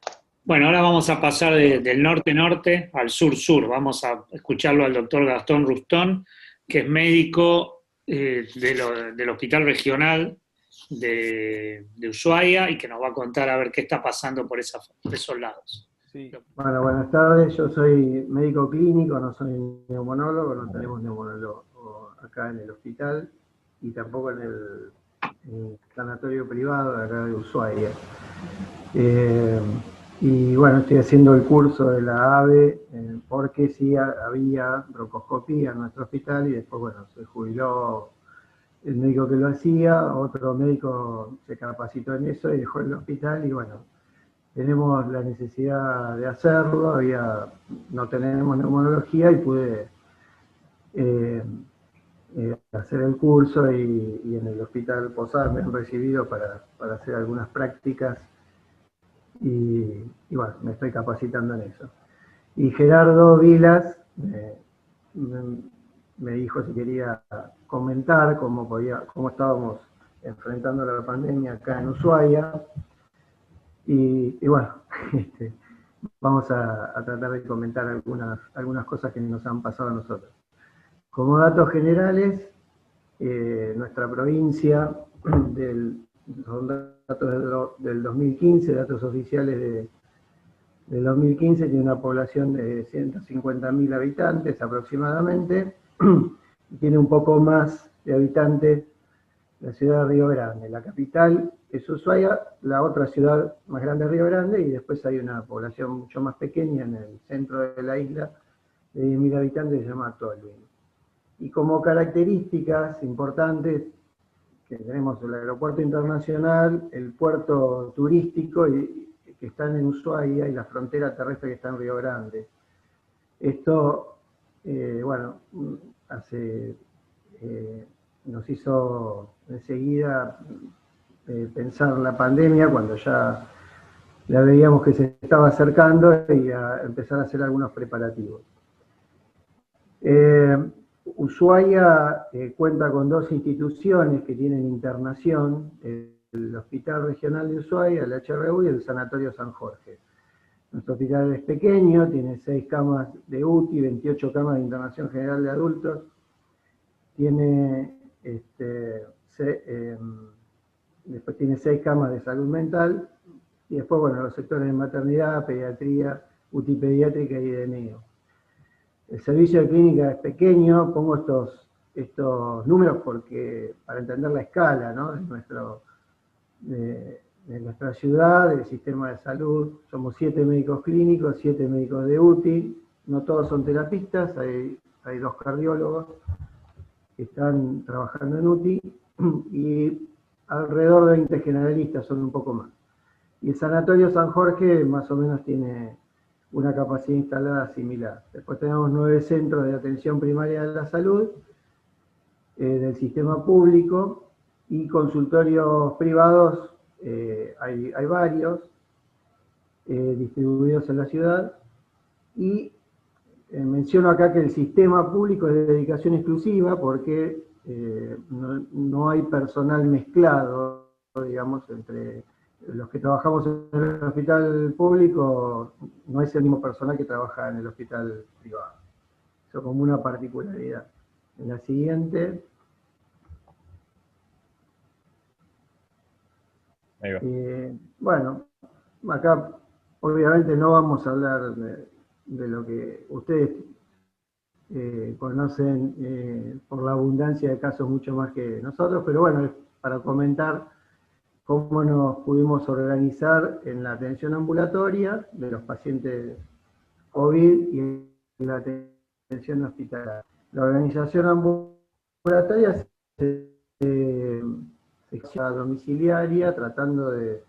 S1: Bueno, ahora vamos a pasar del norte-norte al sur-sur. Vamos a escucharlo al doctor Gastón Rustón, que es médico del Hospital Regional de Ushuaia, y que nos va a contar a ver qué está pasando por esos lados.
S6: Sí. Bueno, buenas tardes. Yo soy médico clínico, no soy neumonólogo, no tenemos neumonólogo acá en el hospital, y tampoco en el sanatorio privado de acá de Ushuaia. Y bueno, estoy haciendo el curso de la AVE porque sí había broncoscopía en nuestro hospital, y después, bueno, se jubiló el médico que lo hacía, otro médico se capacitó en eso y dejó el hospital, y bueno, tenemos la necesidad de hacerlo. No tenemos neumonología y pude hacer el curso, y en el hospital Posada me han recibido para hacer algunas prácticas. Y bueno, me estoy capacitando en eso. Y Gerardo Vilas me dijo si quería comentar cómo estábamos enfrentando la pandemia acá en Ushuaia. Y bueno, vamos a tratar de comentar algunas cosas que nos han pasado a nosotros. Como datos generales, nuestra provincia, son datos del 2015, datos oficiales del 2015, tiene una población de 150.000 habitantes aproximadamente, y tiene un poco más de habitantes la ciudad de Río Grande. La capital es Ushuaia, la otra ciudad más grande es Río Grande, y después hay una población mucho más pequeña en el centro de la isla, de 10.000 habitantes, que se llama Tolwyn. Y como características importantes, que tenemos el aeropuerto internacional, el puerto turístico que están en Ushuaia, y la frontera terrestre que está en Río Grande. Esto, bueno, nos hizo enseguida pensar la pandemia, cuando ya la veíamos que se estaba acercando, y a empezar a hacer algunos preparativos. Ushuaia cuenta con dos instituciones que tienen internación, el Hospital Regional de Ushuaia, el HRU, y el Sanatorio San Jorge. Nuestro hospital es pequeño, tiene 6 camas de UTI, 28 camas de internación general de adultos, tiene, después tiene 6 camas de salud mental, y después, bueno, los sectores de maternidad, pediatría, UTI pediátrica y de neo. El servicio de clínica es pequeño, pongo estos números porque para entender la escala, ¿no?, de nuestra ciudad, del sistema de salud. Somos 7 médicos clínicos, 7 médicos de UTI, no todos son terapistas, hay 2 cardiólogos que están trabajando en UTI, y alrededor de 20 generalistas, son un poco más. Y el Sanatorio San Jorge más o menos tiene una capacidad instalada similar. Después tenemos 9 centros de atención primaria de la salud, del sistema público, y consultorios privados, hay varios, distribuidos en la ciudad. Y menciono acá que el sistema público es de dedicación exclusiva, porque no hay personal mezclado, digamos, entre los que trabajamos en el hospital público, no es el mismo personal que trabaja en el hospital privado. Eso como una particularidad. En la siguiente.
S7: Ahí va.
S6: Bueno, acá obviamente no vamos a hablar de lo que ustedes conocen por la abundancia de casos mucho más que nosotros, pero bueno, es para comentar cómo nos pudimos organizar en la atención ambulatoria de los pacientes COVID y en la atención hospitalaria. La organización ambulatoria se domiciliaria, tratando de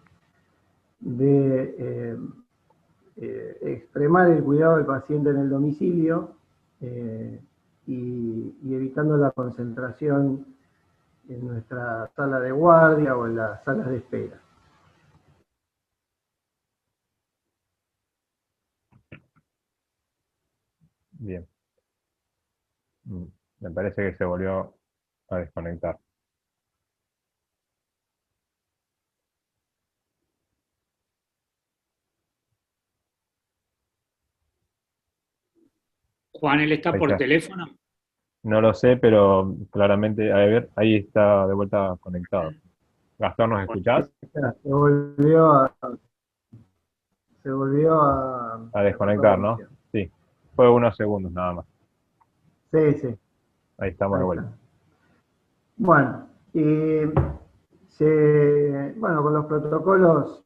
S6: extremar el cuidado del paciente en el domicilio, y evitando la concentración en nuestra sala de guardia o en las salas de espera.
S7: Bien. Me parece que se volvió a desconectar.
S1: Juan, ¿él está
S7: Ahí
S1: por
S7: está.
S1: teléfono?
S7: No lo sé, pero claramente, a ver, ahí está de vuelta conectado. Gastón, ¿nos escuchás?
S6: Se volvió
S7: A desconectar, ¿no? Sí. Fue unos segundos nada más.
S6: Sí, sí.
S7: Ahí estamos de vuelta.
S6: Bueno, bueno, con los protocolos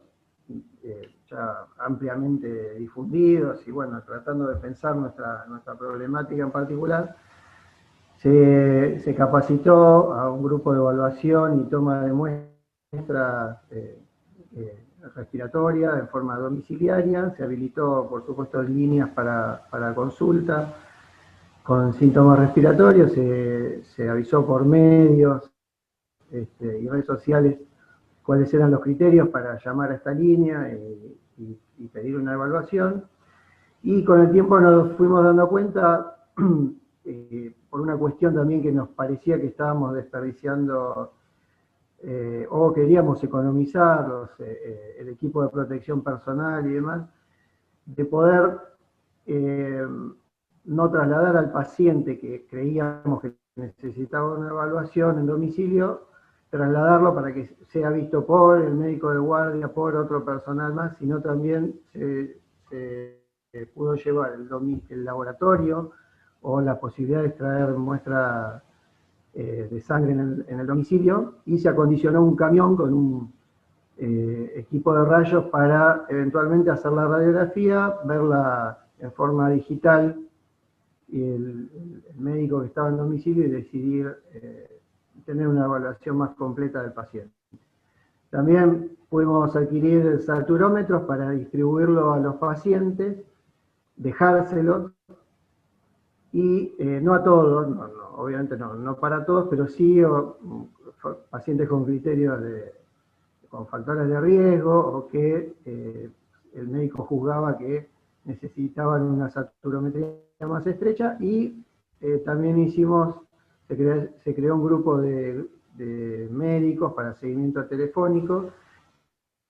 S6: ya ampliamente difundidos, y bueno, tratando de pensar nuestra problemática en particular, se capacitó a un grupo de evaluación y toma de muestras respiratoria de forma domiciliaria. Se habilitó, por supuesto, líneas para consulta con síntomas respiratorios. Se avisó por medios y redes sociales cuáles eran los criterios para llamar a esta línea y pedir una evaluación. Y con el tiempo nos fuimos dando cuenta, por una cuestión también que nos parecía que estábamos desperdiciando, o queríamos economizar el equipo de protección personal y demás, de poder no trasladar al paciente que creíamos que necesitaba una evaluación en domicilio, trasladarlo para que sea visto por el médico de guardia, por otro personal más, sino también se pudo llevar el laboratorio o la posibilidad de extraer muestra de sangre en el domicilio, y se acondicionó un camión con equipo de rayos para eventualmente hacer la radiografía, verla en forma digital, y el médico que estaba en domicilio y decidir tener una evaluación más completa del paciente. También pudimos adquirir saturómetros para distribuirlo a los pacientes, dejárselos, y no a todos, obviamente no para todos, pero sí pacientes con criterios con factores de riesgo, o que el médico juzgaba que necesitaban una saturometría más estrecha, y también se creó un grupo de médicos para seguimiento telefónico,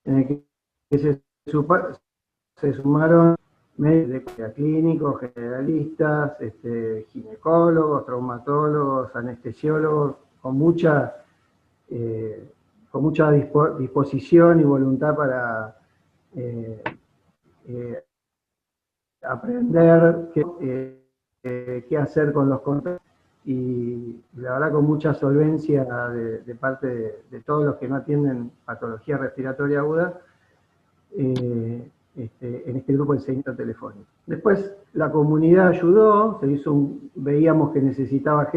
S6: en el que se sumaron médicos clínicos, generalistas, ginecólogos, traumatólogos, anestesiólogos, con mucha disposición y voluntad para aprender qué hacer con los contactos, y la verdad con mucha solvencia de parte de todos los que no atienden patología respiratoria aguda, en este grupo de seguimiento telefónico. Después la comunidad ayudó, veíamos que necesitaba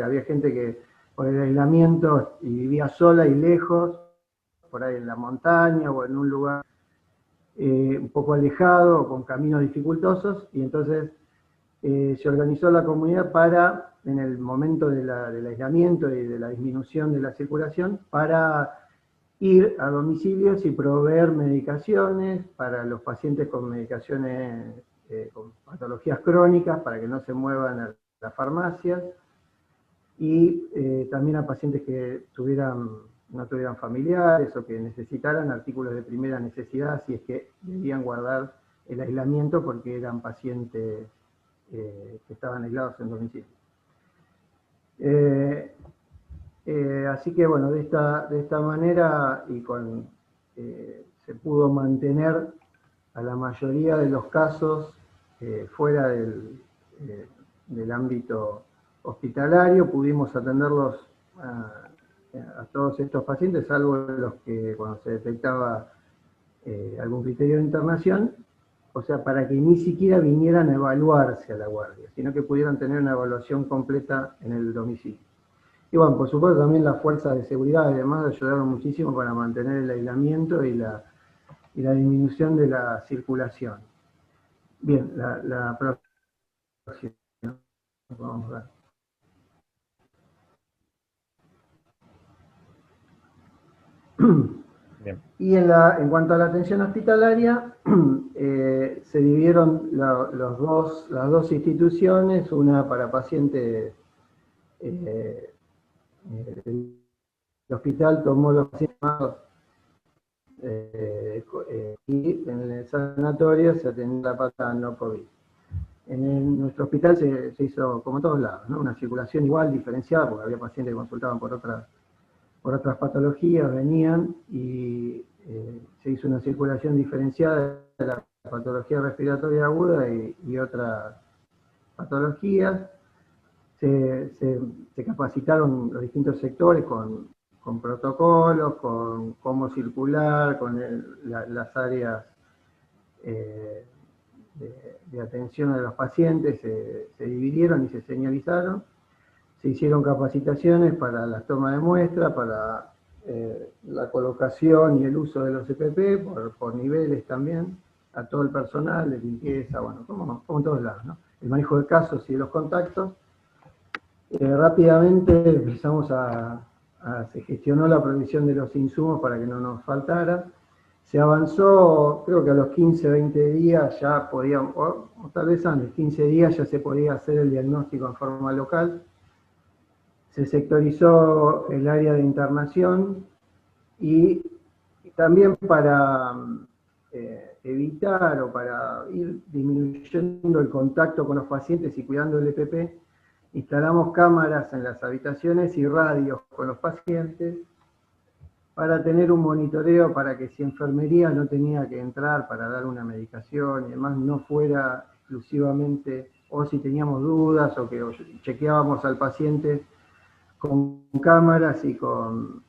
S6: había gente que por el aislamiento y vivía sola y lejos, por ahí en la montaña o en un lugar un poco alejado, con caminos dificultosos, y entonces se organizó la comunidad para, en el momento del aislamiento y de la disminución de la circulación, para ir a domicilios y proveer medicaciones para los pacientes con medicaciones, con patologías crónicas, para que no se muevan a las farmacias, y también a pacientes que no tuvieran familiares o que necesitaran artículos de primera necesidad, si es que debían guardar el aislamiento porque eran pacientes que estaban aislados en domicilio. Así que bueno, de esta manera se pudo mantener a la mayoría de los casos fuera del ámbito hospitalario. Pudimos atenderlos a todos estos pacientes, salvo los que cuando se detectaba algún criterio de internación, o sea, para que ni siquiera vinieran a evaluarse a la guardia, sino que pudieran tener una evaluación completa en el domicilio. Y bueno, por supuesto también las fuerzas de seguridad y demás ayudaron muchísimo para mantener el aislamiento y la disminución de la circulación. Bien, la próxima. Vamos a ver. Bien. Y en cuanto a la atención hospitalaria, se dividieron las dos instituciones, una para pacientes. El hospital tomó los pacientes y en el sanatorio se atendió la pata no COVID. Nuestro hospital se hizo, como en todos lados, ¿no? Una circulación igual, diferenciada, porque había pacientes que consultaban por otras patologías, venían, y se hizo una circulación diferenciada de la patología respiratoria aguda y otras patologías. Se capacitaron los distintos sectores con protocolos, con cómo circular, con las áreas de atención a los pacientes, se dividieron y se señalizaron. Se hicieron capacitaciones para las tomas de muestra, para la colocación y el uso de los EPP, por niveles también, a todo el personal de limpieza, bueno, como en todos lados, ¿no? El manejo de casos y de los contactos. Rápidamente se gestionó la provisión de los insumos para que no nos faltara. Se avanzó, creo que a los 15, 20 días ya podíamos, o tal vez antes, 15 días ya se podía hacer el diagnóstico en forma local. Se sectorizó el área de internación, y también para evitar o para ir disminuyendo el contacto con los pacientes y cuidando el EPP, instalamos cámaras en las habitaciones y radios con los pacientes para tener un monitoreo, para que si enfermería no tenía que entrar para dar una medicación y demás, no fuera exclusivamente, o si teníamos dudas o que chequeábamos al paciente con cámaras y con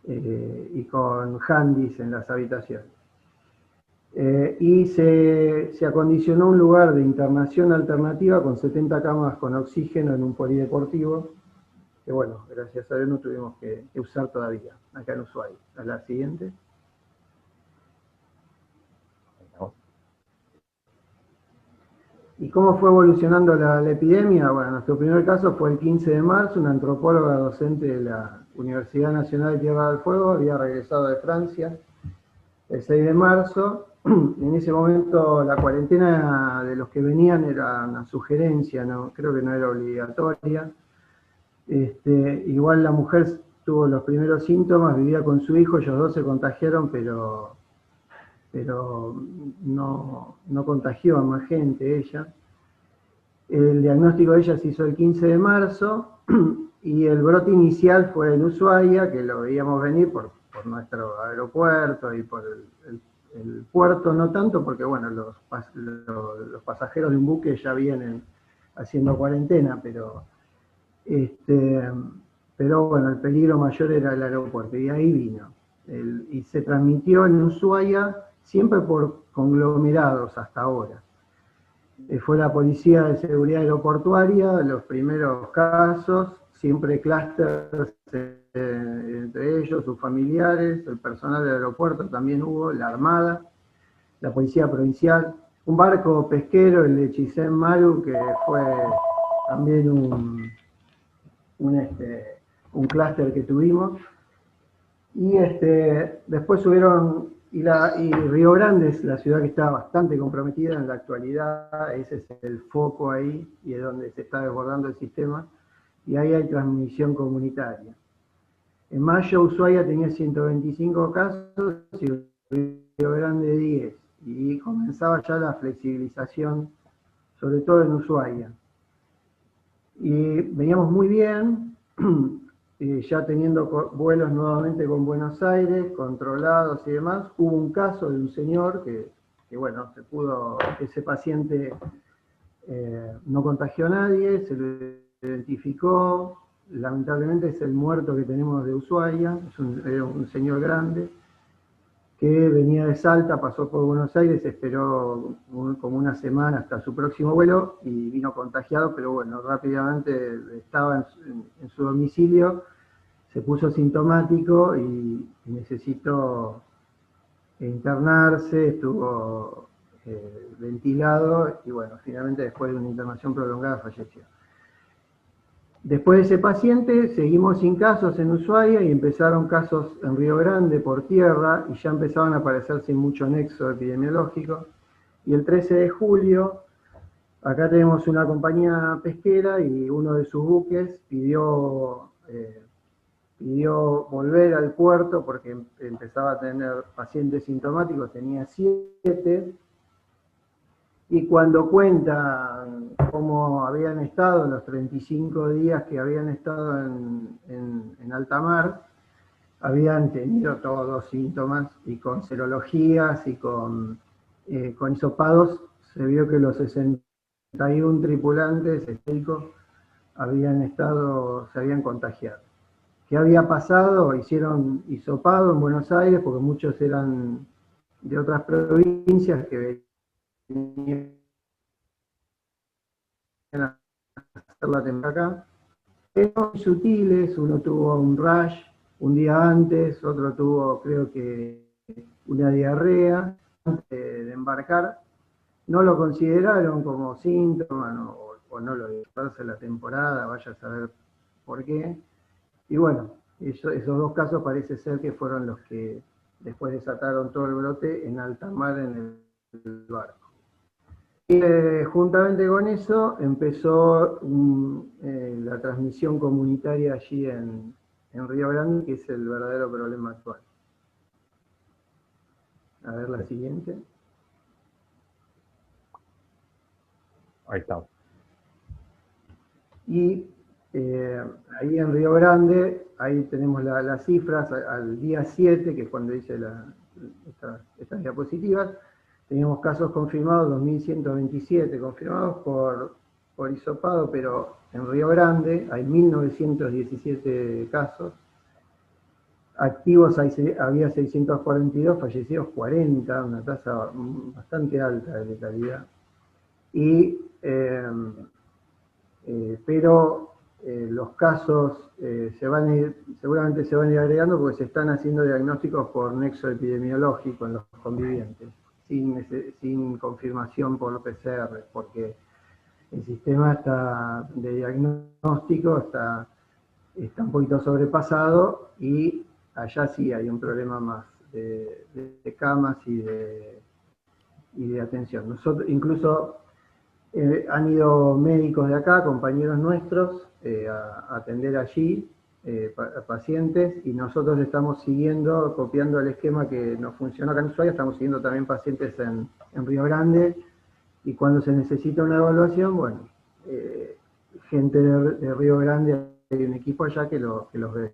S6: y con handys en las habitaciones. Y se acondicionó un lugar de internación alternativa con 70 camas con oxígeno en un polideportivo, que bueno, gracias a Dios no tuvimos que usar todavía, acá en Ushuaia. A la siguiente. ¿Y cómo fue evolucionando la epidemia? Bueno, nuestro primer caso fue el 15 de marzo, una antropóloga docente de la Universidad Nacional de Tierra del Fuego, había regresado de Francia el 6 de marzo. En ese momento la cuarentena de los que venían era una sugerencia, ¿no? Creo que no era obligatoria. Igual la mujer tuvo los primeros síntomas, vivía con su hijo, ellos dos se contagiaron, pero no contagió a más gente ella. El diagnóstico de ella se hizo el 15 de marzo y el brote inicial fue en Ushuaia, que lo veíamos venir por nuestro aeropuerto y por el puerto, no tanto porque bueno, los pasajeros de un buque ya vienen haciendo cuarentena, pero bueno, el peligro mayor era el aeropuerto y ahí vino. Y se transmitió en Ushuaia siempre por conglomerados hasta ahora. Fue la Policía de Seguridad Aeroportuaria, los primeros casos, siempre clústeres entre ellos, sus familiares, el personal del aeropuerto también hubo, la Armada, la Policía Provincial, un barco pesquero, el de Chisén Maru, que fue también un clúster que tuvimos. Y después subieron, y Río Grande es la ciudad que está bastante comprometida en la actualidad, ese es el foco ahí, y es donde se está desbordando el sistema, y ahí hay transmisión comunitaria. En mayo Ushuaia tenía 125 casos y Río Grande 10, y comenzaba ya la flexibilización, sobre todo en Ushuaia. Y veníamos muy bien, ya teniendo vuelos nuevamente con Buenos Aires, controlados y demás. Hubo un caso de un señor que bueno, ese paciente no contagió a nadie, se lo identificó, lamentablemente es el muerto que tenemos de Ushuaia, era un señor grande, que venía de Salta, pasó por Buenos Aires, esperó como una semana hasta su próximo vuelo y vino contagiado, pero bueno, rápidamente estaba en su domicilio, se puso sintomático y necesitó internarse, estuvo ventilado y bueno, finalmente después de una internación prolongada falleció. Después de ese paciente, seguimos sin casos en Ushuaia y empezaron casos en Río Grande por tierra y ya empezaban a aparecer sin mucho nexo epidemiológico. Y el 13 de julio, acá tenemos una compañía pesquera y uno de sus buques pidió volver al puerto porque empezaba a tener pacientes sintomáticos, tenía 7. Y cuando cuentan cómo habían estado en los 35 días que habían estado en alta mar, habían tenido todos los síntomas, y con serologías y con hisopados se vio que los 61 tripulantes se habían contagiado. ¿Qué había pasado? Hicieron hisopado en Buenos Aires, porque muchos eran de otras provincias que venían a hacer la temporada acá. Eran sutiles, uno tuvo un rash un día antes, otro tuvo, creo que, una diarrea antes de embarcar. No lo consideraron como síntoma, o no lo dispersa la temporada, vaya a saber por qué. Y bueno, esos dos casos parece ser que fueron los que después desataron todo el brote en alta mar en el barco. Y juntamente con eso empezó la transmisión comunitaria allí en Río Grande, que es el verdadero problema actual. A ver la siguiente.
S7: Ahí está.
S6: Y ahí en Río Grande, ahí tenemos las cifras al día 7, que es cuando hice estas diapositivas. Teníamos casos confirmados, 2.127 confirmados por hisopado, pero en Río Grande hay 1.917 casos. activos había 642, fallecidos 40, una tasa bastante alta de letalidad. Pero los casos seguramente se van a ir agregando porque se están haciendo diagnósticos por nexo epidemiológico en los convivientes, sin confirmación por PCR, porque el sistema de diagnóstico está un poquito sobrepasado y allá sí hay un problema más de camas y de atención. Nosotros, incluso han ido médicos de acá, compañeros nuestros, a atender allí pacientes, y nosotros estamos siguiendo, copiando el esquema que nos funcionó acá en Ushuaia, estamos siguiendo también pacientes en Río Grande, y cuando se necesita una evaluación, bueno, gente de Río Grande, hay un equipo allá que los ve.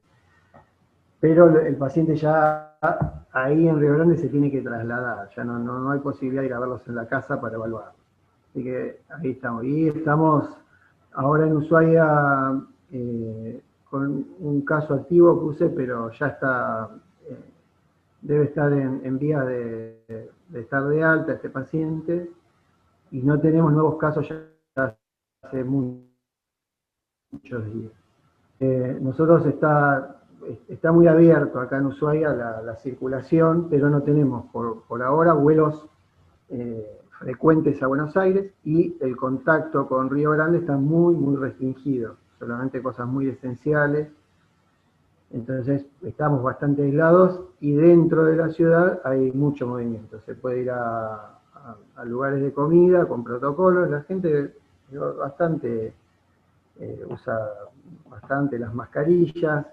S6: Pero el paciente ya ahí en Río Grande se tiene que trasladar, ya no hay posibilidad de ir a verlos en la casa para evaluar. Así que ahí estamos. Y estamos ahora en Ushuaia con un caso activo, puse, pero ya está, debe estar en vías de estar de alta este paciente, y no tenemos nuevos casos ya hace muchos días. Nosotros está muy abierto acá en Ushuaia la circulación, pero no tenemos por ahora vuelos frecuentes a Buenos Aires, y el contacto con Río Grande está muy, muy restringido, solamente cosas muy esenciales. Entonces estamos bastante aislados, y dentro de la ciudad hay mucho movimiento. Se puede ir a lugares de comida con protocolos, la gente usa bastante las mascarillas,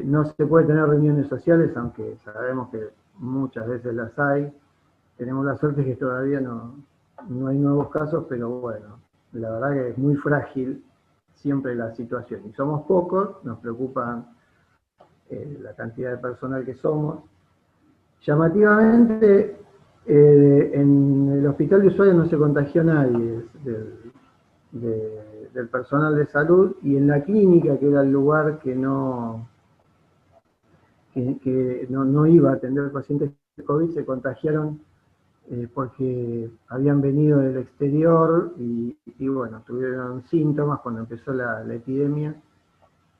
S6: no se puede tener reuniones sociales, aunque sabemos que muchas veces las hay. Tenemos la suerte que todavía no hay nuevos casos, pero bueno, la verdad que es muy frágil siempre la situación. Y somos pocos, nos preocupa la cantidad de personal que somos. Llamativamente, en el hospital de Ushuaia no se contagió nadie del personal de salud, y en la clínica, que era el lugar que no iba a atender pacientes de COVID, se contagiaron porque habían venido del exterior y bueno, tuvieron síntomas cuando empezó la epidemia,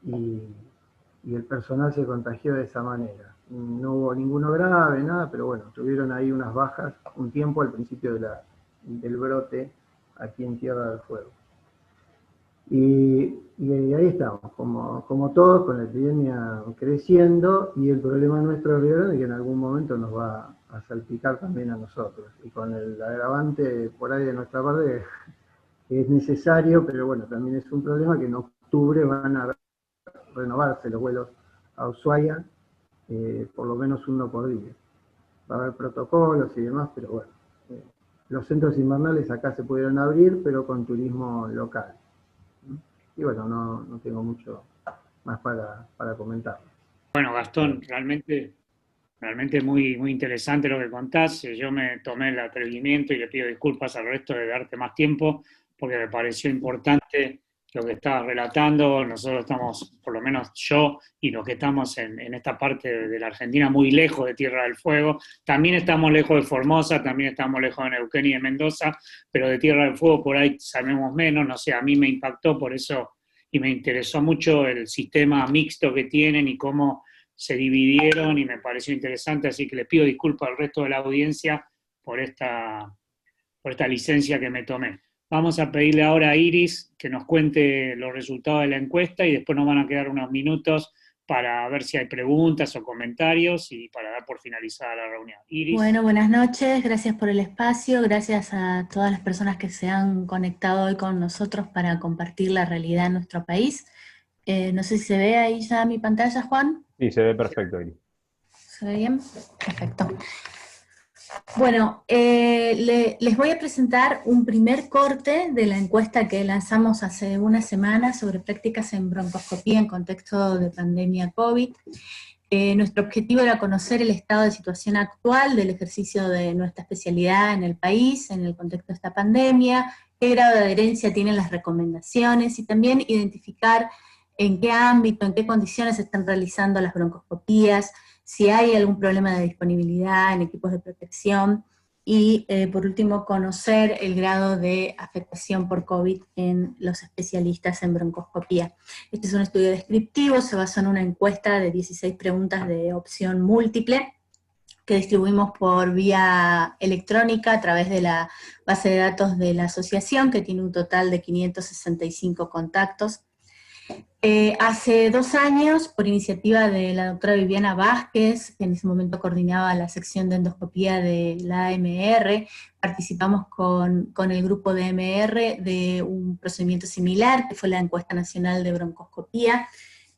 S6: y el personal se contagió de esa manera. No hubo ninguno grave, nada, pero bueno, tuvieron ahí unas bajas un tiempo al principio del brote aquí en Tierra del Fuego. Y ahí estamos, como todos, con la epidemia creciendo, y el problema nuestro de Río Grande es que en algún momento nos va a salpicar también a nosotros, y con el agravante por ahí de nuestra parte, que es necesario, pero bueno, también es un problema que en octubre van a renovarse los vuelos a Ushuaia, por lo menos uno por día. Va a haber protocolos y demás, pero bueno, los centros invernales acá se pudieron abrir, pero con turismo local. Y bueno, no tengo mucho más para comentar.
S1: Bueno, Gastón, realmente muy, muy interesante lo que contás. Yo me tomé el atrevimiento, y le pido disculpas al resto de darte más tiempo, porque me pareció importante lo que estabas relatando. Nosotros estamos, por lo menos yo y los que estamos en esta parte de la Argentina, muy lejos de Tierra del Fuego. También estamos lejos de Formosa, también estamos lejos de Neuquén y de Mendoza, pero de Tierra del Fuego por ahí sabemos menos. No sé, a mí me impactó por eso, y me interesó mucho el sistema mixto que tienen y cómo se dividieron, y me pareció interesante, así que les pido disculpas al resto de la audiencia por esta licencia que me tomé. Vamos a pedirle ahora a Iris que nos cuente los resultados de la encuesta, y después nos van a quedar unos minutos para ver si hay preguntas o comentarios, y para dar por finalizada la reunión. Iris.
S8: Bueno, buenas noches, gracias por el espacio, gracias a todas las personas que se han conectado hoy con nosotros para compartir la realidad en nuestro país. No sé si se ve ahí ya mi pantalla, Juan.
S7: Sí, se ve perfecto, Iris.
S8: ¿Se ve bien? Perfecto. Bueno, les voy a presentar un primer corte de la encuesta que lanzamos hace una semana sobre prácticas en broncoscopía en contexto de pandemia COVID. Nuestro objetivo era conocer el estado de situación actual del ejercicio de nuestra especialidad en el país, en el contexto de esta pandemia, qué grado de adherencia tienen las recomendaciones, y también identificar en qué ámbito, en qué condiciones se están realizando las broncoscopías, si hay algún problema de disponibilidad en equipos de protección, y por último conocer el grado de afectación por COVID en los especialistas en broncoscopía. Este es un estudio descriptivo, se basó en una encuesta de 16 preguntas de opción múltiple, que distribuimos por vía electrónica a través de la base de datos de la asociación, que tiene un total de 565 contactos. Hace 2 años, por iniciativa de la doctora Viviana Vázquez, que en ese momento coordinaba la sección de endoscopía de la AMR, participamos con el grupo de AMR de un procedimiento similar, que fue la encuesta nacional de broncoscopía,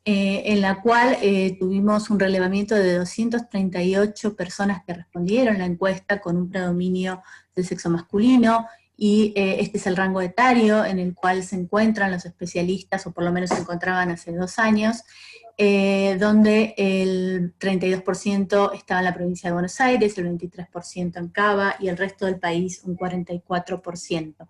S8: en la cual tuvimos un relevamiento de 238 personas que respondieron la encuesta con un predominio del sexo masculino, y este es el rango etario en el cual se encuentran los especialistas, o por lo menos se encontraban hace 2 años, donde el 32% estaba en la provincia de Buenos Aires, el 23% en Cava, y el resto del país un 44%.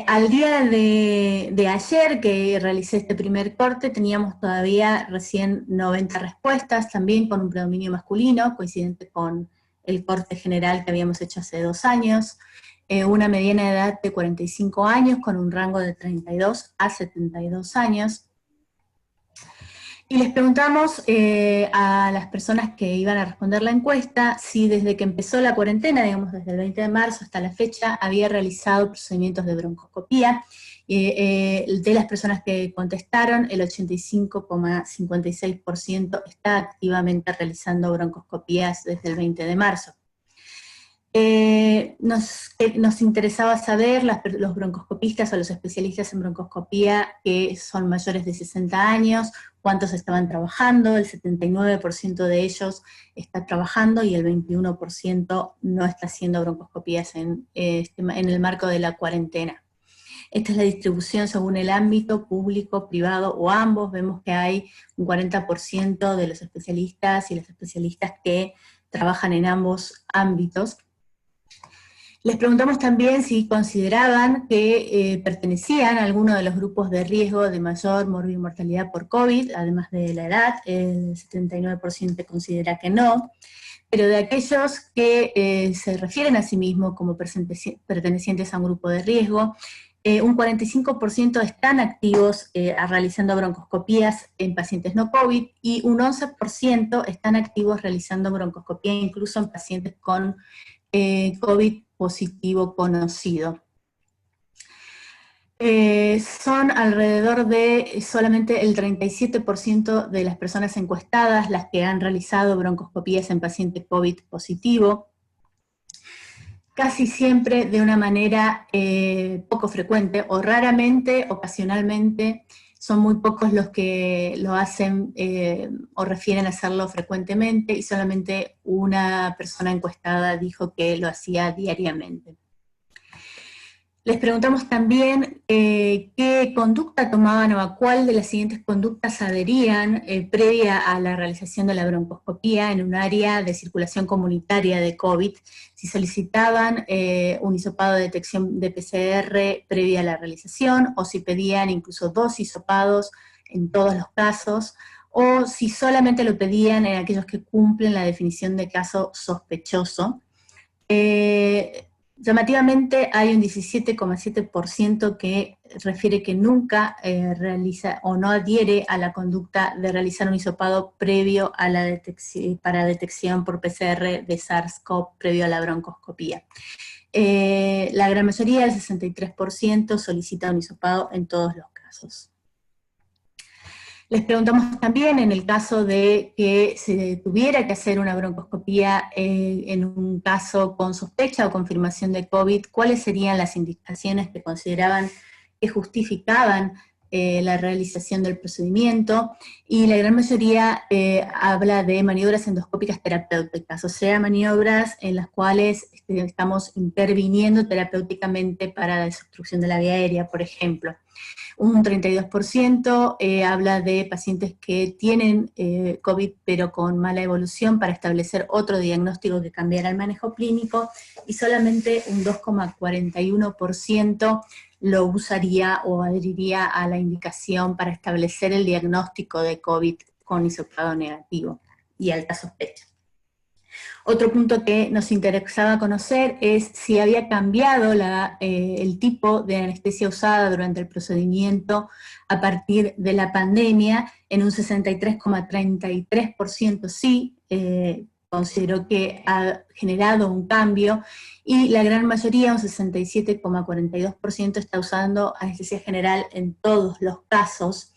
S8: Al día de ayer que realicé este primer corte, teníamos todavía recién 90 respuestas, también con un predominio masculino, coincidente con el corte general que habíamos hecho hace 2 años, una mediana de edad de 45 años, con un rango de 32 a 72 años. Y les preguntamos a las personas que iban a responder la encuesta si desde que empezó la cuarentena, digamos desde el 20 de marzo hasta la fecha, había realizado procedimientos de broncoscopía. De las personas que contestaron, el 85,56% está activamente realizando broncoscopías desde el 20 de marzo. Nos interesaba saber, los broncoscopistas o los especialistas en broncoscopía que son mayores de 60 años, cuántos estaban trabajando. El 79% de ellos está trabajando y el 21% no está haciendo broncoscopías en el marco de la cuarentena. Esta es la distribución según el ámbito, público, privado o ambos. Vemos que hay un 40% de los especialistas y las especialistas que trabajan en ambos ámbitos. Les preguntamos también si consideraban que pertenecían a alguno de los grupos de riesgo de mayor mortalidad por COVID, además de la edad. El 79% considera que no, pero de aquellos que se refieren a sí mismos como pertenecientes a un grupo de riesgo, un 45% están activos realizando broncoscopías en pacientes no COVID, y un 11% están activos realizando broncoscopía incluso en pacientes con COVID positivo conocido. Son alrededor de solamente el 37% de las personas encuestadas las que han realizado broncoscopías en pacientes COVID positivo, casi siempre de una manera poco frecuente, o raramente, ocasionalmente. Son muy pocos los que lo hacen o refieren a hacerlo frecuentemente, y solamente una persona encuestada dijo que lo hacía diariamente. Les preguntamos también qué conducta tomaban o a cuál de las siguientes conductas adherían previa a la realización de la broncoscopía en un área de circulación comunitaria de COVID, si solicitaban un hisopado de detección de PCR previa a la realización, o si pedían incluso 2 hisopados en todos los casos, o si solamente lo pedían en aquellos que cumplen la definición de caso sospechoso. Llamativamente hay un 17,7% que refiere que nunca realiza o no adhiere a la conducta de realizar un hisopado previo a la para detección por PCR de SARS-CoV previo a la broncoscopía. La gran mayoría, el 63%, solicita un hisopado en todos los casos. Les preguntamos también, en el caso de que se tuviera que hacer una broncoscopía en un caso con sospecha o confirmación de COVID, cuáles serían las indicaciones que consideraban que justificaban la realización del procedimiento, y la gran mayoría habla de maniobras endoscópicas terapéuticas, o sea, maniobras en las cuales estamos interviniendo terapéuticamente para la desobstrucción de la vía aérea, por ejemplo. Un 32% habla de pacientes que tienen COVID pero con mala evolución para establecer otro diagnóstico que cambiara el manejo clínico, y solamente un 2,41% lo usaría o adheriría a la indicación para establecer el diagnóstico de COVID con hisopado negativo y alta sospecha. Otro punto que nos interesaba conocer es si había cambiado el tipo de anestesia usada durante el procedimiento a partir de la pandemia. En un 63,33% sí, consideró que ha generado un cambio, y la gran mayoría, un 67,42%, está usando anestesia general en todos los casos,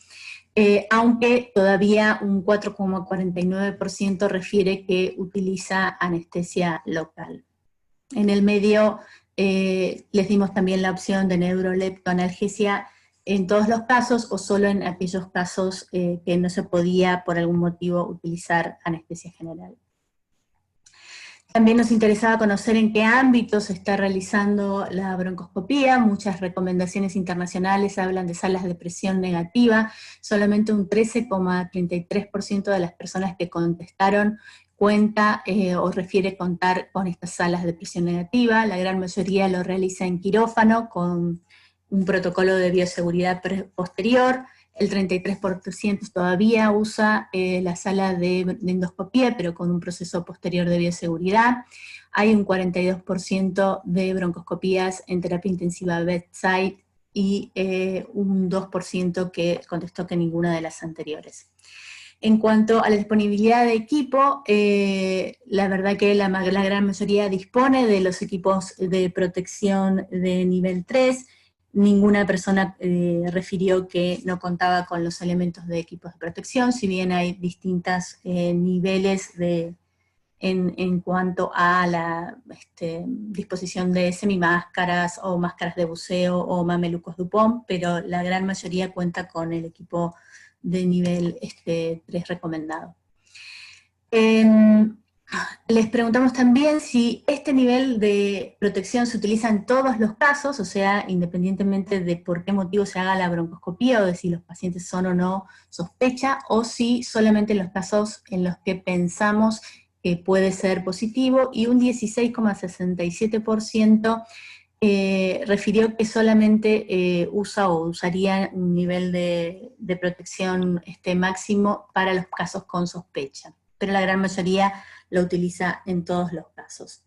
S8: aunque todavía un 4,49% refiere que utiliza anestesia local. En el medio les dimos también la opción de neuroleptoanalgesia en todos los casos o solo en aquellos casos que no se podía por algún motivo utilizar anestesia general. También nos interesaba conocer en qué ámbitos se está realizando la broncoscopía. Muchas recomendaciones internacionales hablan de salas de presión negativa. Solamente un 13,33% de las personas que contestaron cuenta o refiere contar con estas salas de presión negativa. La gran mayoría lo realiza en quirófano con un protocolo de bioseguridad posterior. El 33% todavía usa la sala de endoscopía, pero con un proceso posterior de bioseguridad. Hay un 42% de broncoscopías en terapia intensiva bedside y un 2% que contestó que ninguna de las anteriores. En cuanto a la disponibilidad de equipo, la verdad que la gran mayoría dispone de los equipos de protección de nivel 3, ninguna persona refirió que no contaba con los elementos de equipos de protección, si bien hay distintos niveles en cuanto a la disposición de semimáscaras o máscaras de buceo o mamelucos Dupont, pero la gran mayoría cuenta con el equipo de nivel 3 recomendado. Les preguntamos también si este nivel de protección se utiliza en todos los casos, o sea, independientemente de por qué motivo se haga la broncoscopía o de si los pacientes son o no sospecha, o si solamente en los casos en los que pensamos que puede ser positivo, y un 16,67% refirió que solamente usa o usaría un nivel de protección máximo para los casos con sospecha, pero la gran mayoría lo utiliza en todos los casos.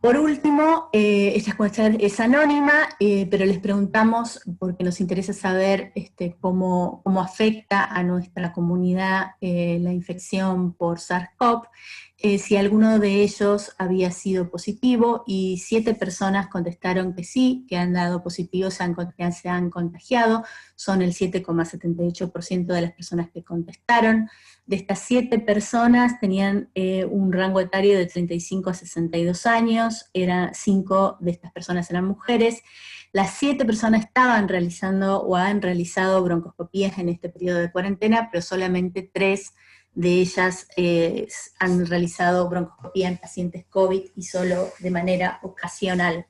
S8: Por último, esta encuesta es anónima, pero les preguntamos, porque nos interesa saber cómo afecta a nuestra comunidad la infección por SARS-CoV, si alguno de ellos había sido positivo, y 7 personas contestaron que sí, que han dado positivo, se han contagiado, son el 7,78% de las personas que contestaron. De estas 7 personas tenían un rango etario de 35 a 62 años, 5 de estas personas eran mujeres. Las 7 personas estaban realizando o han realizado broncoscopías en este periodo de cuarentena, pero solamente 3 de ellas han realizado broncoscopía en pacientes COVID y solo de manera ocasional.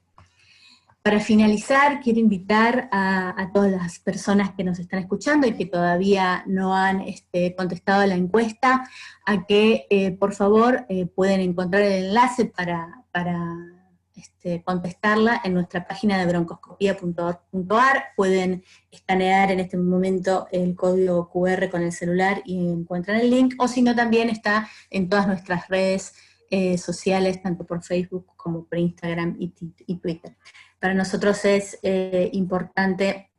S8: Para finalizar, quiero invitar a todas las personas que nos están escuchando y que todavía no han contestado a la encuesta, a que por favor pueden encontrar el enlace para contestarla en nuestra página de broncoscopia.org.ar. Pueden escanear en este momento el código QR con el celular y encuentran el link, o si no también está en todas nuestras redes sociales, tanto por Facebook como por Instagram y Twitter. Para nosotros es importante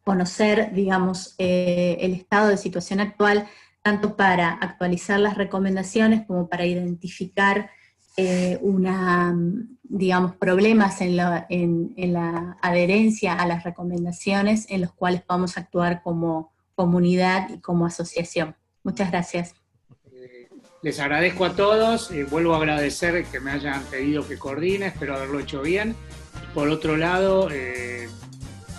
S8: conocer, digamos, el estado de situación actual, tanto para actualizar las recomendaciones como para identificar digamos, problemas en la adherencia a las recomendaciones, en los cuales podamos actuar como comunidad y como asociación. Muchas gracias.
S1: Les agradezco a todos, vuelvo a agradecer que me hayan pedido que coordine, espero haberlo hecho bien. Por otro lado,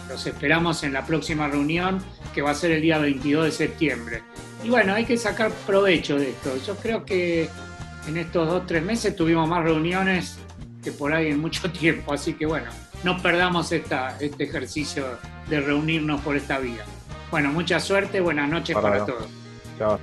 S1: los esperamos en la próxima reunión, que va a ser el día 22 de septiembre. Y bueno, hay que sacar provecho de esto. Yo creo que en estos 2 o 3 meses tuvimos más reuniones que por ahí en mucho tiempo, así que bueno, no perdamos este ejercicio de reunirnos por esta vía. Bueno, mucha suerte, buenas noches para todos.
S7: Chao.